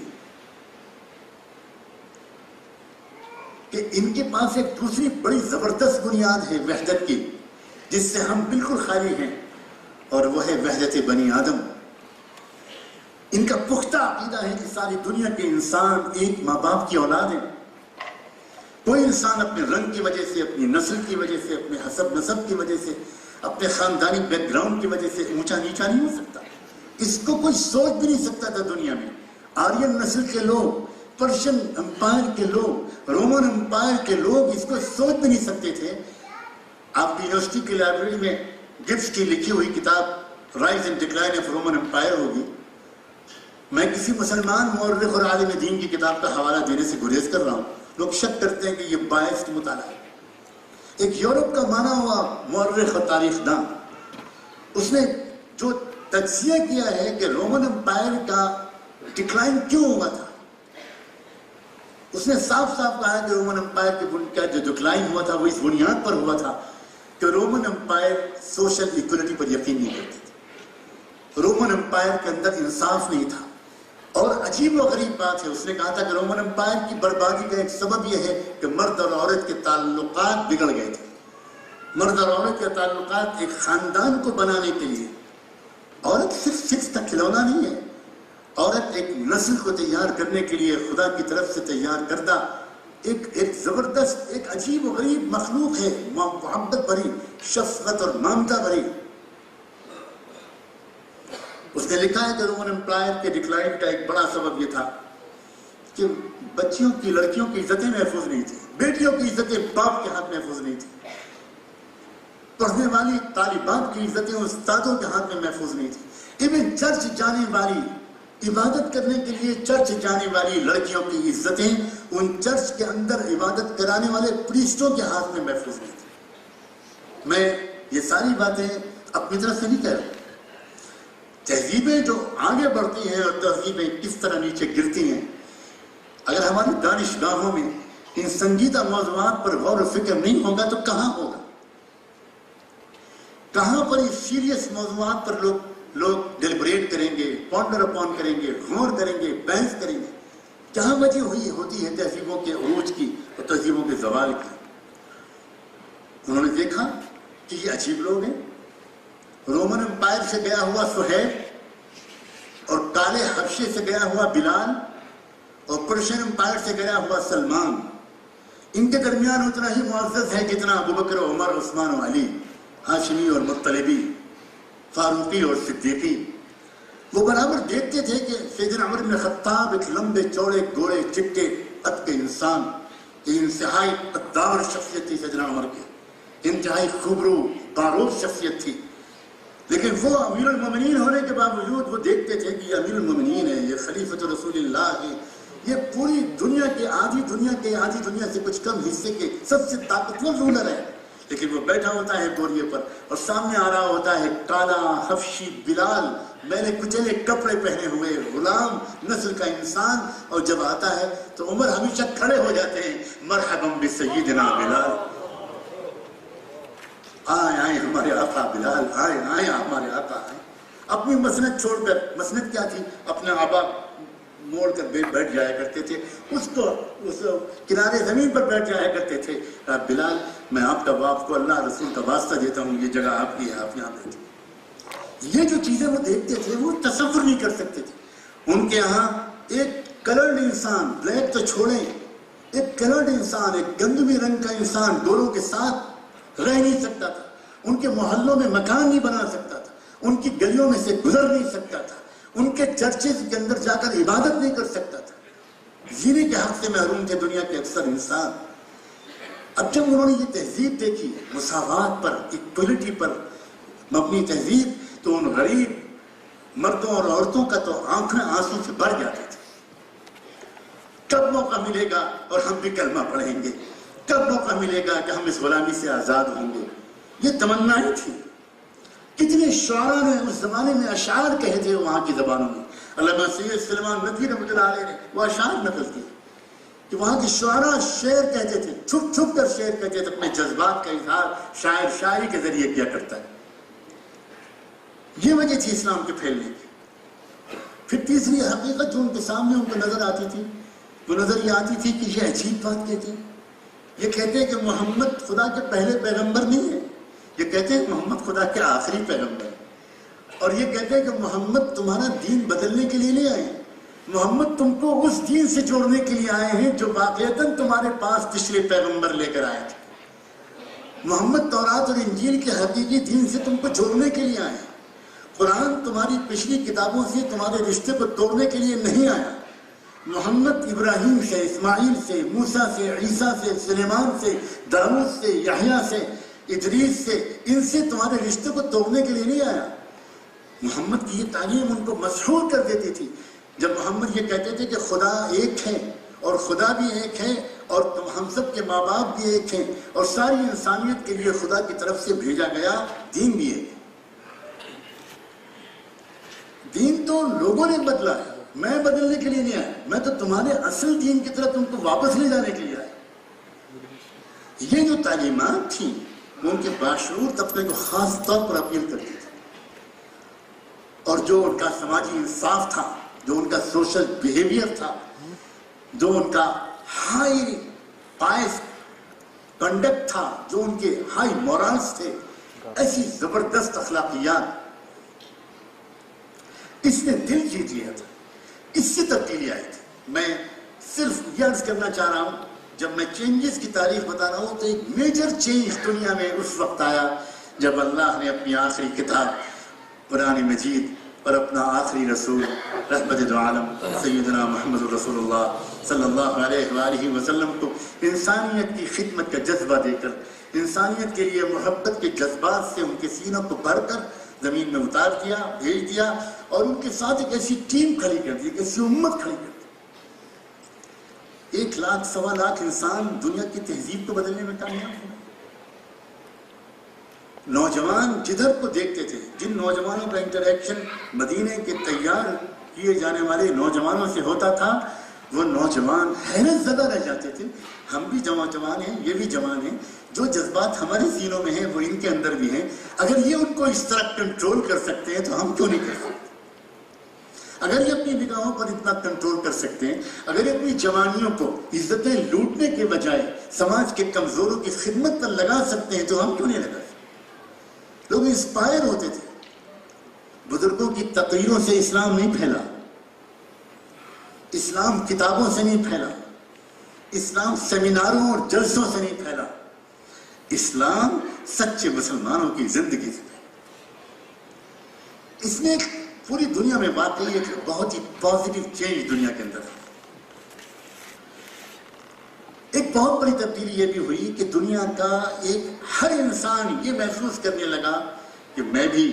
Speaker 2: کہ ان کے پاس ایک دوسری بڑی زبردست بنیاد ہے وحدت کی، جس سے ہم بالکل خالی ہیں، اور وہ ہے وحدت بنی آدم. ان کا پختہ عقیدہ ہے کہ ساری دنیا کے انسان ایک ماں باپ کی اولاد ہیں. کوئی انسان اپنے رنگ کی وجہ سے، اپنی نسل کی وجہ سے، اپنے حسب نسب کی وجہ سے، اپنے خاندانی بیک گراؤنڈ کی وجہ سے اونچا نیچا نہیں ہو سکتا. اس کو کوئی سوچ بھی نہیں سکتا تھا دنیا میں. آرین نسل کے لوگ، پرشین امپائر کے لوگ، رومن امپائر کے لوگ اس کو سوچ بھی نہیں سکتے تھے. آپ کی یونیورسٹی کی لائبریری میں گبس کی لکھی ہوئی کتاب rise and decline of Roman empire ہوگی. میں کسی مسلمان مورخ اور عالم دین کی کتاب کا حوالہ دینے سے گریز کر رہا ہوں. لوگ شک کرتے ہیں کہ یہ بائسڈ مطالعہ ہے. ایک یورپ کا مانا ہوا مورخ اور تاریخ داں، اس نے جو تجزیہ کیا ہے کہ رومن امپائر کا ڈکلائن کیوں ہوا تھا، اس نے صاف صاف کہا کہ رومن امپائر کا جو ڈکلائن ہوا تھا وہ اس بنیاد پر ہوا تھا کہ رومن امپائر سوشل ایکولیٹی پر یقین نہیں کرتے تھے. رومن امپائر کے اندر انصاف نہیں تھا. اور عجیب و غریب بات ہے، اس نے کہا تھا کہ رومن امپائر کی بربادی کا ایک سبب یہ ہے کہ مرد اور عورت کے تعلقات بگڑ گئے تھے. مرد اور عورت کے تعلقات ایک خاندان کو بنانے کے لیے، عورت صرف سیکس کا کھلونا نہیں ہے. عورت ایک نسل کو تیار کرنے کے لیے خدا کی طرف سے تیار کردہ ایک زبردست، ایک عجیب و غریب مخلوق ہے، محبت بھری، شفقت اور ممتا بھری. اس نے لکھا ہے کہ رومن امپائر کے ڈکلائن کا ایک بڑا سبب یہ تھا کہ بچیوں کی، لڑکیوں کی عزتیں محفوظ نہیں تھی، بیٹیوں کی عزتیں باپ کے ہاتھ محفوظ نہیں تھی، پڑھنے والی طالبات کی عزتیں استادوں کے ہاتھ میں محفوظ نہیں تھی. ایون چرچ جانے والی، عبادت کرنے کے لیے چرچ جانے والی لڑکیوں کی عزتیں ان چرچ کے اندر عبادت کرانے والے پریسٹوں کے ہاتھ میں محفوظ نہیں تھی. میں یہ ساری باتیں اپنی طرف سے نہیں کہہ رہا. تہذیبیں جو آگے بڑھتی ہیں اور تہذیبیں کس طرح نیچے گرتی ہیں، اگر ہماری دانشگاہوں میں ان سنجیدہ موضوعات پر غور و فکر نہیں ہوگا تو کہاں ہوگا؟ کہاں پر اس سیریس موضوعات پر لوگ ڈیلیبریٹ کریں گے، پونڈر اپون کریں گے، غور کریں گے، بحث کریں گے؟ کہاں وجہ ہوتی ہے تہذیبوں کے عروج کی اور تہذیبوں کے زوال کی؟ انہوں نے دیکھا کہ یہ عجیب لوگ ہیں. رومن امپائر سے گیا ہوا سہیل اور کالے حبشے سے گیا ہوا بلال اور پرشین امپائر سے گیا ہوا سلمان، ان کے درمیان اتنا ہی معزز ہے جتنا ابوبکر، عمر، عثمان و علی، ہاشمی اور مطلبی، فاروقی اور صدیقی۔ وہ برابر دیکھتے تھے کہ سیدنا عمر بن خطاب ایک لمبے چوڑے گورے چٹے قد کے انسان، یہ انتہائی قدار شخصیت تھی سیدنا عمر کی، انتہائی خوبرو باروب شخصیت تھی، لیکن وہ امیر المومنین ہونے کے باوجود وہ دیکھتے تھے کہ یہ امیر المومنین ہے، یہ خلیفۃ رسول اللہ ہے، یہ پوری دنیا کے آدھی دنیا سے کچھ کم حصے کے سب سے طاقتور رولر ہے، لیکن وہ بیٹھا ہوتا ہے بوریے پر اور سامنے آ رہا ہوتا ہے کالا حبشی بلال، میلے کچلے کپڑے پہنے ہوئے غلام نسل کا انسان، اور جب آتا ہے تو عمر ہمیشہ کھڑے ہو جاتے ہیں، مرحبا بسیدنا بلال، آئے ہمارے آقا بلال، آئے ہمارے آقا آئے۔ اپنی مسند چھوڑ کر، مسند کیا تھی؟ اپنا آبا موڑ کر بیٹھ جایا کرتے تھے، اس کنارے زمین پر بیٹھ جایا کرتے تھے، بلال میں آپ کا باپ کو اللہ رسول کا واسطہ دیتا ہوں، یہ جگہ آپ کی ہے، آپ یہاں بیٹھیں۔ یہ جو چیزیں وہ دیکھتے تھے وہ تصور نہیں کر سکتے تھے۔ ان کے یہاں ایک کلرڈ انسان، بلیک تو چھوڑیں، ایک کلرڈ انسان، ایک گندمی رنگ کا انسان گوروں کے ساتھ رہ نہیں سکتا تھا، ان کے محلوں میں مکان نہیں بنا سکتا تھا، ان کی گلیوں میں سے گزر نہیں سکتا تھا، ان کے چرچز کے اندر جا کر عبادت نہیں کر سکتا تھا، جینے کے حق سے محروم تھے دنیا کے اکثر انسان۔ اب جب انہوں نے یہ تہذیب دیکھی، مساوات پر، اکولیٹی پر مبنی تہذیب، تو ان غریب مردوں اور عورتوں کا تو آنکھیں آنسوں سے بھر جاتے تھے۔ کب موقع ملے گا اور ہم بھی کلمہ پڑھیں گے، کب موقع ملے گا کہ ہم اس غلامی سے آزاد ہوں گے، یہ تمنائیں تھی۔ کتنے شعراء نے اس زمانے میں اشعار کہے تھے وہاں کی زبانوں میں، علامہ سید سلیمان ندوی رحمۃ اللہ علیہ نے وہ اشعار نقل کیے کہ وہاں کے شعراء شعر کہتے تھے، چھپ چھپ کر شعر کہتے تھے، اپنے جذبات کا اظہار شاعر شاعری کے ذریعے کیا کرتا ہے۔ یہ وجہ تھی اسلام کے پھیلنے کی۔ پھر تیسری حقیقت جو ان کے سامنے ان کو نظر آتی تھی، وہ نظر یہ آتی تھی کہ یہ عجیب بات کہتے ہیں، یہ کہتے ہیں کہ محمد خدا کے پہلے پیغمبر نہیں ہے، یہ کہتے ہیں کہ محمد خدا کے آخری پیغمبر ہے، اور یہ کہتے ہیں کہ محمد تمہارا دین بدلنے کے لیے نہیں آئے، محمد تم کو اس دین سے جوڑنے کے لیے آئے ہیں جو واقعتاً تمہارے پاس پچھلے پیغمبر لے کر آئے تھے۔ محمد تورات اور انجیل کے حقیقی دین سے تم کو جوڑنے کے لیے آئے ہیں۔ قرآن تمہاری پچھلی کتابوں سے تمہارے رشتے کو توڑنے کے لیے نہیں آیا۔ محمد ابراہیم سے، اسماعیل سے، موسیٰ سے، عیسیٰ سے، سلیمان سے، داؤد سے، یحییٰ سے، ادریس سے، ان سے تمہارے رشتے کو توڑنے کے لیے نہیں آیا۔ محمد کی یہ تعلیم ان کو مسحور کر دیتی تھی جب محمد یہ کہتے تھے کہ خدا ایک ہے اور خدا بھی ایک ہے اور ہم سب کے ماں باپ بھی ایک ہیں اور ساری انسانیت کے لیے خدا کی طرف سے بھیجا گیا دین بھی ایک ہے۔ دین تو لوگوں نے بدلا ہے، میں بدلنے کے لیے نہیں آیا، میں تو تمہارے اصل دین کی طرف تم کو واپس لے جانے کے لیے آیا۔ یہ جو تعلیمات تھیں وہ ان کے باشعور طبقے کو خاص طور پر اپیل کرتی تھی، اور جو ان کا سماجی انصاف تھا، جو ان کا سوشل بیہیویئر تھا، جو ان کا ہائی پائس کنڈکٹ تھا، جو ان کے ہائی مورالز تھے، ایسی زبردست اخلاقیات، اس نے دل جیت لیا تھا، اس سے تبدیلی آئی تھی۔ میں صرف یہ عرض کرنا چاہ رہا ہوں، جب میں چینجز کی تاریخ بتا رہا ہوں تو ایک میجر چینج دنیا میں اس وقت آیا جب اللہ نے اپنی آخری کتاب قرآن مجید اور اپنا آخری رسول رحمت دو عالم سیدنا محمد رسول اللہ صلی اللہ علیہ وآلہ وسلم کو انسانیت کی خدمت کا جذبہ دے کر، انسانیت کے لیے محبت کے جذبات سے ان کے سینوں کو بھر کر زمین میں اتار دیا، بھیج دیا، اور ان کے ساتھ ایک ایسی ٹیم کھڑی کر دی، ایک ایسی امت کھڑی کر دی۔ 1 لاکھ سوا لاکھ انسان دنیا کی تہذیب کو بدلنے میں کامیاب ہوئے۔ نوجوان جدھر کو دیکھتے تھے، جن نوجوانوں کا انٹریکشن مدینے کے تیار کیے جانے والے نوجوانوں سے ہوتا تھا، وہ نوجوان حیرت زدہ رہ جاتے تھے۔ ہم بھی جوان ہیں، یہ بھی جوان ہیں، جو جذبات ہمارے سینوں میں ہیں وہ ان کے اندر بھی ہیں، اگر یہ ان کو اس طرح کنٹرول کر سکتے ہیں تو ہم کیوں نہیں کر سکتے؟ اگر یہ اپنی نگاہوں پر اتنا کنٹرول کر سکتے ہیں، اگر یہ اپنی جوانیوں کو عزتیں لوٹنے کے بجائے سماج کے کمزوروں کی خدمت پر لگا سکتے ہیں تو ہم کیوں نہیں لگا سکتے؟ لوگ انسپائر ہوتے تھے۔ بزرگوں کی تقریروں سے اسلام نہیں پھیلا، اسلام کتابوں سے نہیں پھیلا، اسلام سیمیناروں اور جلسوں سے نہیں پھیلا، اسلام سچے مسلمانوں کی زندگی سے پھیلا۔ اس نے پوری دنیا میں واقعی ایک بہت ہی پازیٹیو چینج دنیا کے اندر ہے۔ ایک بہت بڑی تبدیلی یہ بھی ہوئی کہ دنیا کا ایک ہر انسان یہ محسوس کرنے لگا کہ میں بھی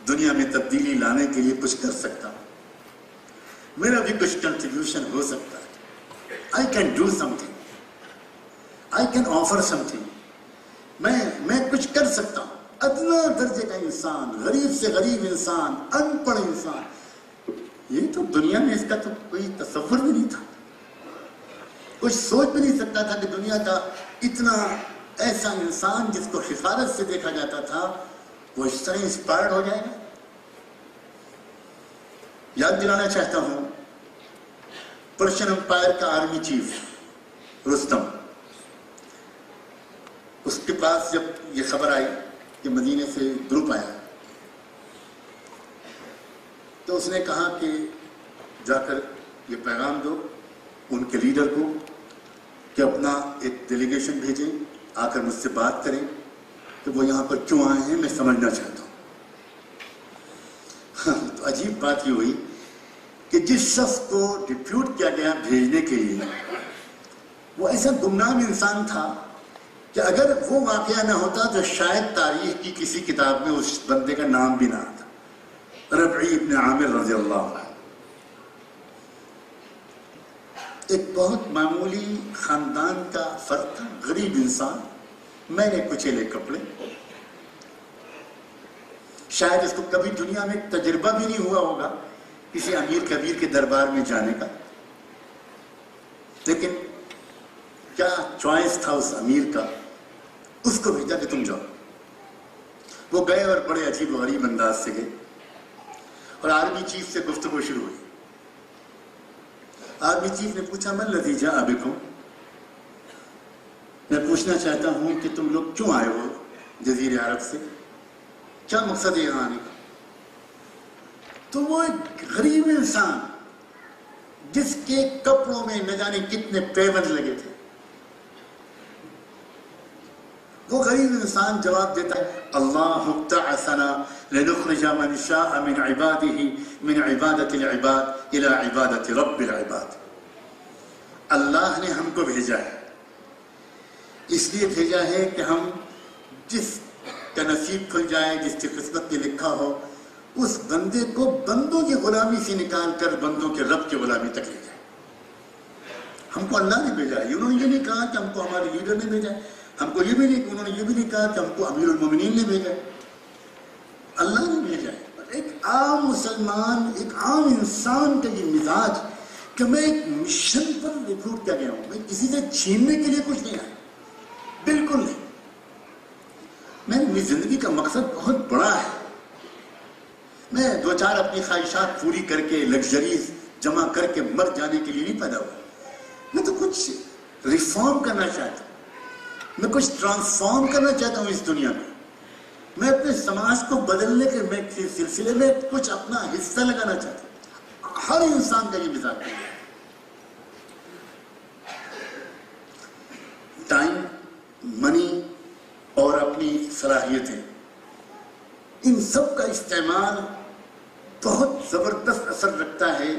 Speaker 2: دنیا میں تبدیلی لانے کے لیے کچھ کر سکتا ہوں، میرا بھی کچھ کنٹریبیوشن ہو سکتا ہے۔ I can do something, I can offer something، میں کچھ کر سکتا ہوں۔ ادنا درجے کا انسان، غریب سے غریب انسان، ان پڑھ انسان، یہ تو دنیا میں اس کا تو کوئی تصور بھی نہیں تھا، کچھ سوچ بھی نہیں سکتا تھا کہ دنیا کا اتنا ایسا انسان جس کو حقارت سے دیکھا جاتا تھا وہ اس طرح انسپائرڈ ہو جائے گا۔ یاد دلانا چاہتا ہوں پرشین امپائر کا آرمی چیف رستم، اس کے پاس جب یہ خبر آئی کہ مدینے سے گروپ آیا تو اس نے کہا کہ جا کر یہ پیغام دو ان کے لیڈر کو کہ اپنا ایک ڈیلیگیشن بھیجیں، آ کر مجھ سے بات کریں کہ وہ یہاں پر کیوں آئے ہیں، میں سمجھنا چاہتا ہوں۔ تو عجیب بات یہ ہوئی کہ جس شخص کو ڈپیوٹ کیا گیا بھیجنے کے لیے وہ ایسا گمنام انسان تھا کہ اگر وہ واقعہ نہ ہوتا تو شاید تاریخ کی کسی کتاب میں اس بندے کا نام بھی نہ آتا۔ ربعی ابن عامر رضی اللہ عنہ ایک بہت معمولی خاندان کا فرد تھا، غریب انسان، میں نے کچیلے کپڑے، شاید اس کو کبھی دنیا میں تجربہ بھی نہیں ہوا ہوگا کسی امیر کبیر کے دربار میں جانے کا، لیکن کیا چوائس تھا اس امیر کا، اس کو بھیجا کہ تم جاؤ۔ وہ گئے اور بڑے عجیب و غریب انداز سے گئے اور آرمی چیف سے گفتگو شروع ہوئی۔ آرمی چیف نے پوچھا من الذی جاء بکم، میں پوچھنا چاہتا ہوں کہ تم لوگ کیوں آئے ہو جزیرے عرب سے، کیا مقصد ہے یہاں آنے کا؟ تو وہ ایک غریب انسان جس کے کپڑوں میں نہ جانے کتنے پیوند لگے تھے، وہ غریب انسان جواب دیتا ہے اللہ ابتعثنا لنخرج من شاء من عباده من عبادت العباد الى عبادت رب العباد۔ اللہ نے ہم کو بھیجا ہے، اس لیے بھیجا ہے کہ ہم جس کا نصیب کھل جائے، جس کی قسمت میں لکھا ہو، اس بندے کو بندوں کی غلامی سے نکال کر بندوں کے رب کی غلامی تک لے جائے۔ ہم کو اللہ نے بھیجا ہے، انہوں نے یہ نہیں کہا کہ ہم کو ہمارے لیڈر نے بھیجا ہے، ہم کو یہ بھی نہیں، انہوں نے یہ بھی نہیں کہا کہ ہم کو امیر المومنین نے بھیجا ہے، اللہ نے بھیجا ہے۔ ایک عام مسلمان، ایک عام انسان کا یہ مزاج کہ میں ایک مشن پر ریکروٹ کیا گیا ہوں، میں کسی سے چھیننے کے لیے کچھ نہیں آیا، بالکل نہیں۔ میری زندگی کا مقصد بہت بڑا ہے، میں دو چار اپنی خواہشات پوری کر کے لگژریز جمع کر کے مر جانے کے لیے نہیں پیدا ہوا، میں تو کچھ ریفارم کرنا چاہتا ہوں، میں کچھ ٹرانسفارم کرنا چاہتا ہوں اس دنیا میں، میں اپنے سماج کو بدلنے کے سلسلے میں کچھ اپنا حصہ لگانا چاہتا ہوں۔ ہر انسان کا یہ مزاج ہے۔ ٹائم، منی اور اپنی صلاحیتیں، ان سب کا استعمال بہت زبردست اثر رکھتا ہے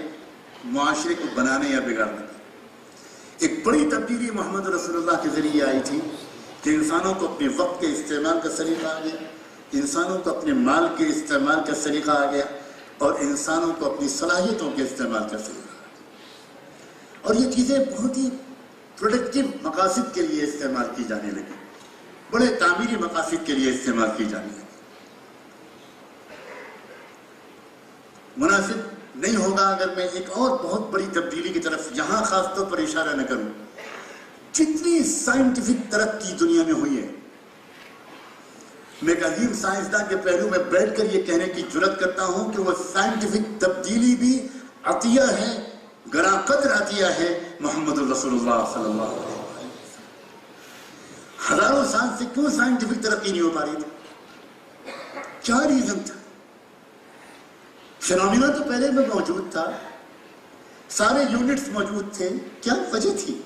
Speaker 2: معاشرے کو بنانے یا بگاڑنے میں۔ ایک بڑی تبدیلی محمد رسول اللہ کے ذریعے آئی تھی کہ انسانوں کو اپنے وقت کے استعمال کا سلیقہ آ گیا، انسانوں کو اپنے مال کے استعمال کا سلیقہ آ گیا، اور انسانوں کو اپنی صلاحیتوں کے استعمال کا سلیقہ آ گیا، اور یہ چیزیں بہت ہی پروڈکٹیو مقاصد کے لیے استعمال کی جانے لگی، بڑے تعمیری مقاصد کے لیے استعمال کی جانے لگی۔ مناسب نہیں ہوگا اگر میں ایک اور بہت بڑی تبدیلی کی طرف یہاں خاص طور پر اشارہ نہ کروں۔ جتنی سائنٹیفک ترقی دنیا میں ہوئی ہے، میں ایک عظیم سائنسداں کے پہلو میں بیٹھ کر یہ کہنے کی جرات کرتا ہوں کہ وہ سائنٹیفک تبدیلی بھی عطیہ ہے، گراں قدر عطیہ ہے محمد الرسول اللہ صلی اللہ علیہ وسلم۔ ہزاروں سال سے کیوں سائنٹیفک ترقی نہیں ہو پا رہی تھی؟ کیا ریزن تھا؟ فینومینا تو پہلے میں موجود تھا، سارے یونٹس موجود تھے، کیا وجہ تھی؟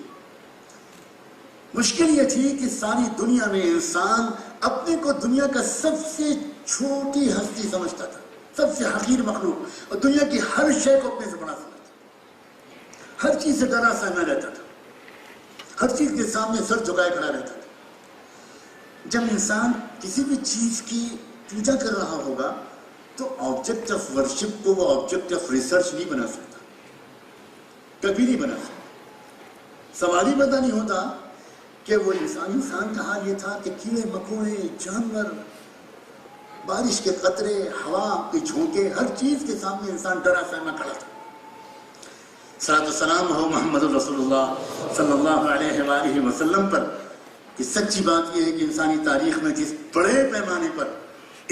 Speaker 2: مشکل یہ تھی کہ ساری دنیا میں انسان اپنے کو دنیا کا سب سے چھوٹی ہستی سمجھتا تھا، سب سے حقیر مخلوق، اور دنیا کی ہر شے کو اپنے سے بڑا سمجھتا، ہر چیز سے ڈرا سہما رہتا تھا، ہر چیز کے سامنے سر جھکائے کھڑا رہتا تھا۔ جب انسان کسی بھی چیز کی پوجا کر رہا ہوگا تو آبجیکٹ آف ورشپ کو وہ آبجیکٹ آف ریسرچ نہیں بنا سکتا، کبھی نہیں بنا سکتا۔ سوال ہی پیدا نہیں ہوتا کہ وہ انسان کا حال یہ تھا کہ کیڑے مکوڑے، جانور، بارش کے قطرے، ہوا کے جھونکے، ہر چیز کے سامنے انسان ڈرا سہما کھڑا تھا۔ صلاۃ و سلام ہو محمد رسول اللہ صلی اللہ علیہ وآلہ وسلم پر۔ کہ سچی بات یہ ہے کہ انسانی تاریخ میں جس بڑے پیمانے پر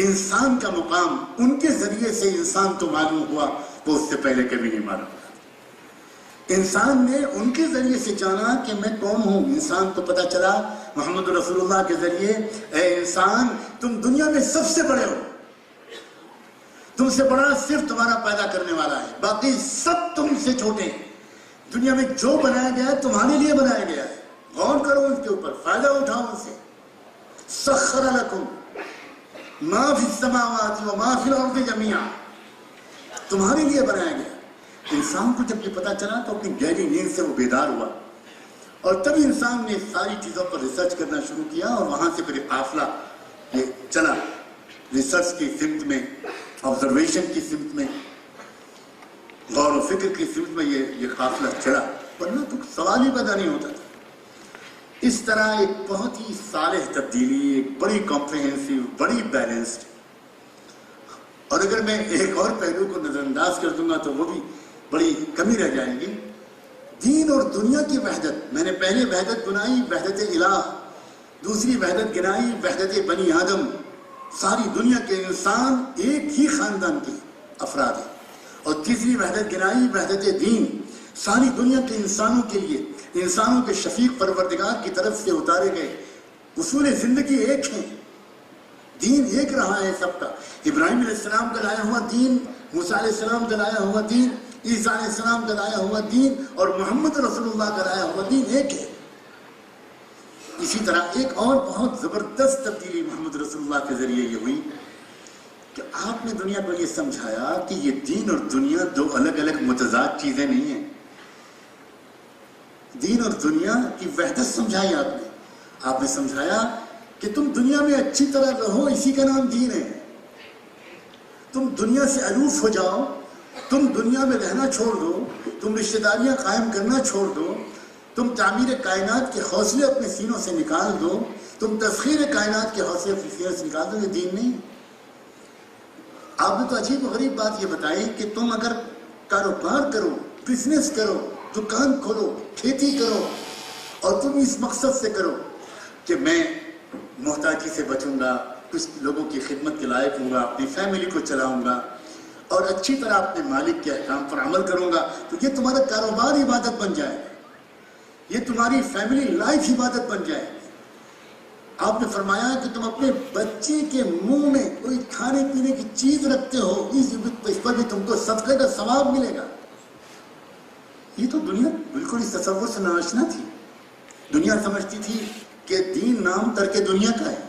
Speaker 2: انسان کا مقام ان کے ذریعے سے انسان تو معلوم ہوا، وہ اس سے پہلے کبھی نہیں معلوم ہوا۔ انسان نے ان کے ذریعے سے جانا کہ میں کون ہوں۔ انسان کو پتا چلا محمد رسول اللہ کے ذریعے، اے انسان تم دنیا میں سب سے بڑے ہو، تم سے بڑا صرف تمہارا پیدا کرنے والا ہے، باقی سب تم سے چھوٹے ہیں۔ دنیا میں جو بنایا گیا ہے تمہارے لیے بنایا گیا ہے، غور کرو اس کے اوپر، فائدہ اٹھاؤ ان سے۔ سخر لکم ما فی السماوات و ما فی الارض جميعا، تمہارے لیے بنایا گیا۔ انسان کو جب یہ پتا چلا تو اپنی گہری نیند سے وہ بیدار ہوا، اور تبھی انسان نے ساری چیزوں پر ریسرچ کرنا شروع کیا، اور وہاں سے پھر قافلہ یہ چلا، ریسرچ کی سمت میں، آبزرویشن کی سمت میں، غور و فکر کی سمت میں یہ قافلہ چلا، ورنہ تو سوال ہی پیدا نہیں ہوتا تھا۔ اس طرح ایک بہت ہی صالح تبدیلی، ایک بڑی کمپریہنسو، بڑی بیلنسڈ، اور اگر میں ایک اور پہلو کو نظر انداز کر دوں گا تو وہ بھی بڑی کمی رہ جائے گی، دین اور دنیا کی وحدت۔ میں نے پہلے وحدت بنائی وحدت الہ، دوسری وحدت گنائی وحدت بنی آدم، ساری دنیا کے انسان ایک ہی خاندان کے افراد ہیں، اور تیسری وحدت گنائی وحدت دین، ساری دنیا کے انسانوں کے لیے، انسانوں کے شفیق پروردگار کی طرف سے اتارے گئے اصول زندگی ایک ہیں، دین ایک رہا ہے سب کا۔ ابراہیم علیہ السلام کا لایا ہوا دین، موسیٰ علیہ السلام کا لایا ہوا دین، عیسیٰ علیہ السلام کا لایا ہوا دین، اور محمد رسول اللہ کا لایا ہوا دین ایک ہے۔ اسی طرح ایک اور بہت زبردست تبدیلی محمد رسول اللہ کے ذریعے یہ ہوئی کہ آپ نے دنیا کو یہ سمجھایا کہ یہ دین اور دنیا دو الگ الگ متضاد چیزیں نہیں ہیں۔ دین اور دنیا کی وحدت سمجھائی آپ نے سمجھایا کہ تم دنیا میں اچھی طرح رہو، اسی کا نام دین ہے۔ تم دنیا سے الوف ہو جاؤ، تم دنیا میں رہنا چھوڑ دو، تم رشتہ داریاں قائم کرنا چھوڑ دو، تم تعمیر کائنات کے حوصلے اپنے سینوں سے نکال دو، تم تسخیر کائنات کے حوصلے اپنے سینوں سے نکال دو، یہ دین نہیں۔ آپ نے تو عجیب و غریب بات یہ بتائی کہ تم اگر کاروبار کرو، بزنس کرو، دکان کھولو، کھیتی کرو، اور تم اس مقصد سے کرو کہ میں محتاجی سے بچوں گا، کچھ لوگوں کی خدمت کے لائق ہوں گا، اپنی فیملی کو چلاؤں گا، اور اچھی طرح اپنے مالک کے احکام پر عمل کروں گا، تو یہ تمہارا کاروبار عبادت بن جائے، یہ تمہاری فیملی لائف عبادت بن جائے۔ آپ نے فرمایا کہ تم اپنے بچے کے منہ میں کوئی کھانے پینے کی چیز رکھتے ہو، اس پر بھی تم کو صدقے کا ثواب ملے گا۔ یہ تو دنیا بالکل اس تصور سے ناآشنا تھی۔ دنیا سمجھتی تھی کہ دین نام ترک دنیا کا ہے،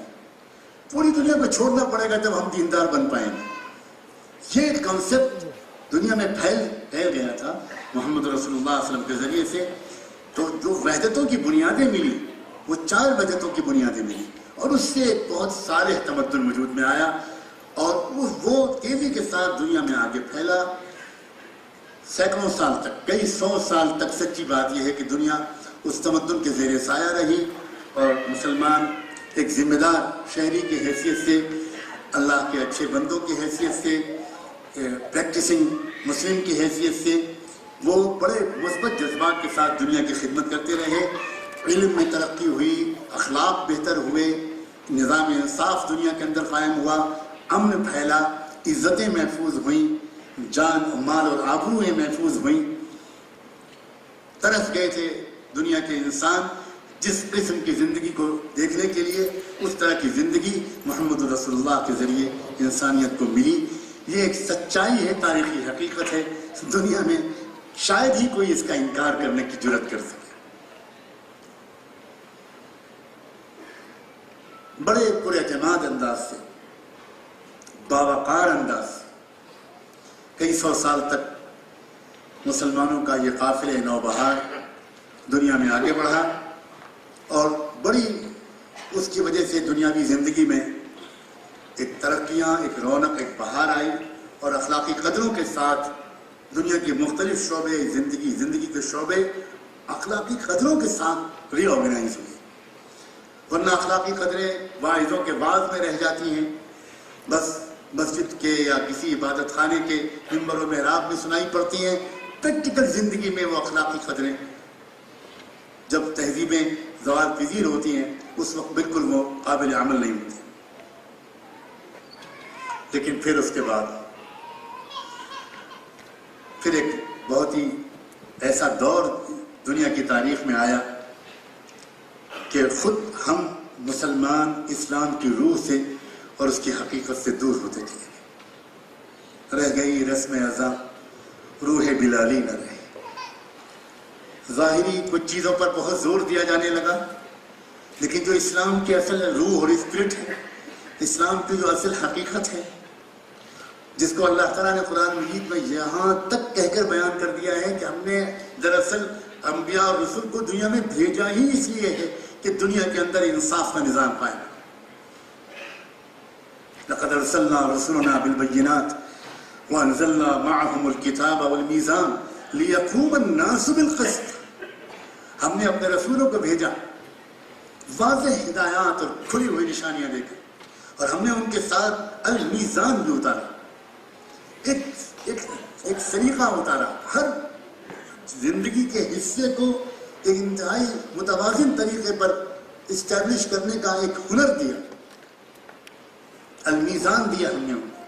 Speaker 2: پوری دنیا کو چھوڑنا پڑے گا جب ہم دیندار بن پائیں گے۔ یہ کنسپٹ دنیا میں پھیل گیا تھا محمد رسول اللہ صلی اللہ علیہ وسلم کے ذریعے سے۔ تو جو وحدتوں کی بنیادیں ملی وہ 4 وحدتوں کی بنیادیں ملی، اور اس سے ایک بہت صالح تمدن وجود میں آیا، اور وہ تیزی کے ساتھ دنیا میں آگے پھیلا۔ سینکڑوں سال تک، کئی 100 سال تک سچی بات یہ ہے کہ دنیا اس تمدن کے زیر سایہ رہی، اور مسلمان ایک ذمہ دار شہری کی حیثیت سے، اللہ کے اچھے بندوں کی حیثیت سے، پریکٹسنگ مسلم کی حیثیت سے وہ بڑے مثبت جذبات کے ساتھ دنیا کی خدمت کرتے رہے۔ علم میں ترقی ہوئی، اخلاق بہتر ہوئے، نظام انصاف دنیا کے اندر قائم ہوا، امن پھیلا، عزتیں محفوظ ہوئیں، جان مال اور آبروئیں محفوظ ہوئیں۔ ترس گئے تھے دنیا کے انسان جس قسم کی زندگی کو دیکھنے کے لیے، اس طرح کی زندگی محمد رسول اللہ کے ذریعے انسانیت کو ملی۔ یہ ایک سچائی ہے، تاریخی حقیقت ہے، دنیا میں شاید ہی کوئی اس کا انکار کرنے کی جرات کر سکے۔ بڑے پراعتماد انداز سے، باوقار انداز سے کئی سو سال تک مسلمانوں کا یہ قافلہ نوبہار دنیا میں آگے بڑھا، اور بڑی اس کی وجہ سے دنیاوی زندگی میں ایک ترقیاں، ایک رونق، ایک بہار آئی، اور اخلاقی قدروں کے ساتھ دنیا کے مختلف شعبے زندگی کے شعبے اخلاقی قدروں کے ساتھ ری آرگنائز ہوئے۔ ورنہ اخلاقی قدریں واعظوں کے بعد میں رہ جاتی ہیں، بس مسجد کے یا کسی عبادت خانے کے منبر و محراب میں سنائی پڑتی ہیں۔ پریکٹیکل زندگی میں وہ اخلاقی قدریں جب تہذیبیں زوال پذیر ہوتی ہیں اس وقت بالکل وہ قابل عمل نہیں ہوتی۔ لیکن پھر اس کے بعد پھر ایک بہت ہی ایسا دور دنیا کی تاریخ میں آیا کہ خود ہم مسلمان اسلام کی روح سے اور اس کی حقیقت سے دور ہوتے چلے گئے۔ رہ گئی رسم ازاں، روح بلالی نہ رہی۔ ظاہری کچھ چیزوں پر بہت زور دیا جانے لگا، لیکن جو اسلام کی اصل روح اور اسپرٹ ہے، اسلام کی جو اصل حقیقت ہے، جس کو اللہ تعالیٰ نے قرآن مجید میں یہاں تک کہہ کر بیان کر دیا ہے کہ ہم نے دراصل انبیاء اور رسول کو دنیا میں بھیجا ہی اس لیے ہے کہ دنیا کے اندر انصاف کا نظام قائم ہے۔ لقد ارسلنا رسلنا بالبینات وانزلنا معهم الكتاب والمیزان لیقوم الناس بالقسط۔ ہم نے اپنے رسولوں کو بھیجا واضح ہدایات اور کھلی ہوئی نشانیاں دے کر، اور ہم نے ان کے ساتھ المیزان بھی اتارا، ایک سلیقہ اتارا، ہر زندگی کے حصے کو ایک انتہائی متوازن طریقے پر اسٹیبلش کرنے کا ایک ہنر دیا، المیزان دیا ہم نے ان کو،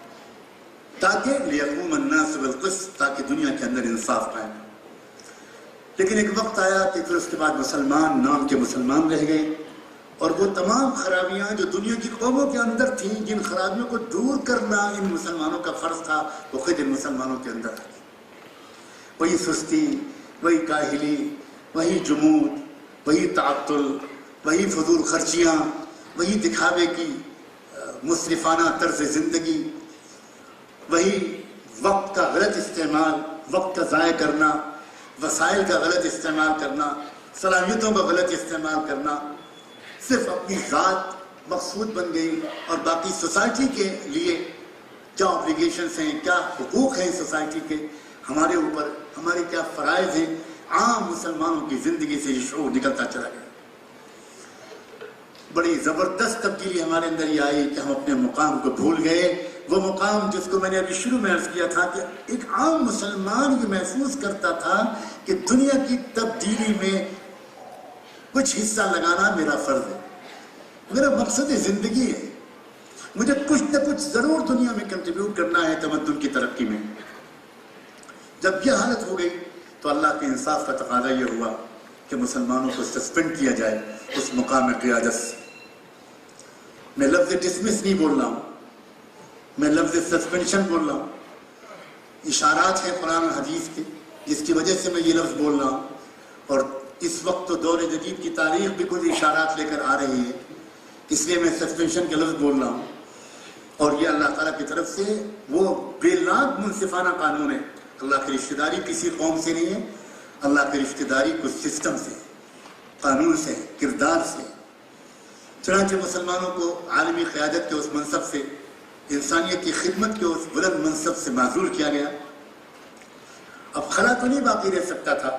Speaker 2: تاکہ لیقوم الناس بالقسط، تاکہ دنیا کے اندر انصاف قائم ہو۔ لیکن ایک وقت آیا کہ پھر اس کے بعد مسلمان نام کے مسلمان رہ گئے، اور وہ تمام خرابیاں جو دنیا کی قوموں کے اندر تھیں، جن خرابیوں کو دور کرنا ان مسلمانوں کا فرض تھا، وہ خود ان مسلمانوں کے اندر آ گئی۔ وہی سستی، وہی کاہلی، وہی جمود، وہی تعطل، وہی فضول خرچیاں، وہی دکھاوے کی مسرفانہ طرز زندگی، وہی وقت کا غلط استعمال، وقت کا ضائع کرنا، وسائل کا غلط استعمال کرنا، صلاحیتوں کا غلط استعمال کرنا، صرف اپنی ذات مقصود بن گئی، اور باقی سوسائٹی کے لیے کیا اوبلیگیشنز ہیں، کیا حقوق ہیں سوسائٹی کے ہمارے اوپر، ہمارے کیا فرائض ہیں، عام مسلمانوں کی زندگی سے یہ شعور نکلتا چلا گیا۔ بڑی زبردست تبدیلی ہمارے اندر یہ آئی کہ ہم اپنے مقام کو بھول گئے، وہ مقام جس کو میں نے ابھی شروع میں عرض کیا تھا کہ ایک عام مسلمان یہ محسوس کرتا تھا کہ دنیا کی تبدیلی میں کچھ حصہ لگانا میرا فرض ہے، میرا مقصد زندگی ہے، مجھے کچھ نہ کچھ ضرور دنیا میں کنٹریبیوٹ کرنا ہے تمدن کی ترقی میں۔ جب یہ حالت ہو گئی تو اللہ کے انصاف کا تقاضا یہ ہوا کہ مسلمانوں کو سسپینڈ کیا جائے اس مقام قیادت سے۔ میں لفظ ڈسمس نہیں بول رہا ہوں، میں لفظ سسپینشن بول رہا ہوں۔ اشارات ہیں قرآن و حدیث کے جس کی وجہ سے میں یہ لفظ بول رہا ہوں، اور اس وقت تو دور جدید کی تاریخ بھی کچھ اشارات لے کر آ رہی ہے، اس لیے میں سسپینشن کا لفظ بول رہا ہوں۔ اور یہ اللہ تعالیٰ کی طرف سے وہ بے لاگ منصفانہ قانون ہے۔ اللہ کی رشتہ داری کسی قوم سے نہیں ہے، اللہ کی رشتہ داری کچھ سسٹم سے، قانون سے، کردار سے۔ چنانچہ مسلمانوں کو عالمی قیادت کے اس منصب سے، انسانیت کی خدمت کے اس بلند منصب سے معزول کیا گیا۔ اب خلا تو نہیں باقی رہ سکتا تھا۔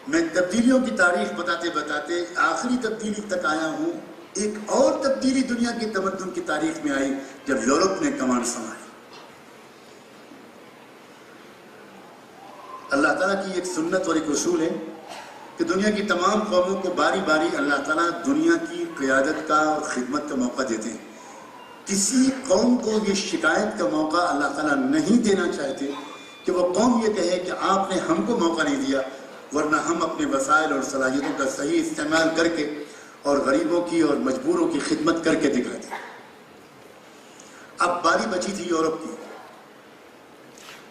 Speaker 2: میں تبدیلیوں کی تاریخ بتاتے بتاتے آخری تبدیلی تک آیا ہوں۔ ایک اور تبدیلی دنیا کی تمدن کی تاریخ میں آئی جب یورپ نے کمان سنبھالی۔ اللہ تعالیٰ کی ایک سنت اور ایک اصول ہے کہ دنیا کی تمام قوموں کو باری باری اللہ تعالیٰ دنیا کی قیادت کا اور خدمت کا موقع دیتے ہیں۔ کسی قوم کو یہ شکایت کا موقع اللہ تعالیٰ نہیں دینا چاہتے کہ وہ قوم یہ کہے کہ آپ نے ہم کو موقع نہیں دیا، ورنہ ہم اپنے وسائل اور صلاحیتوں کا صحیح استعمال کر کے اور غریبوں کی اور مجبوروں کی خدمت کر کے دکھاتے۔ اب باری بچی تھی یورپ کی۔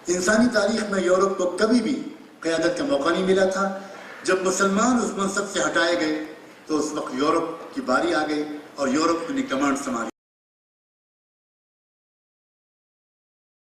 Speaker 2: انسانی تاریخ میں یورپ کو کبھی بھی قیادت کا موقع نہیں ملا تھا۔ جب مسلمان اس منصب سے ہٹائے گئے تو اس وقت یورپ کی باری آ گئی، اور یورپ نے کمانڈ سنبھالی.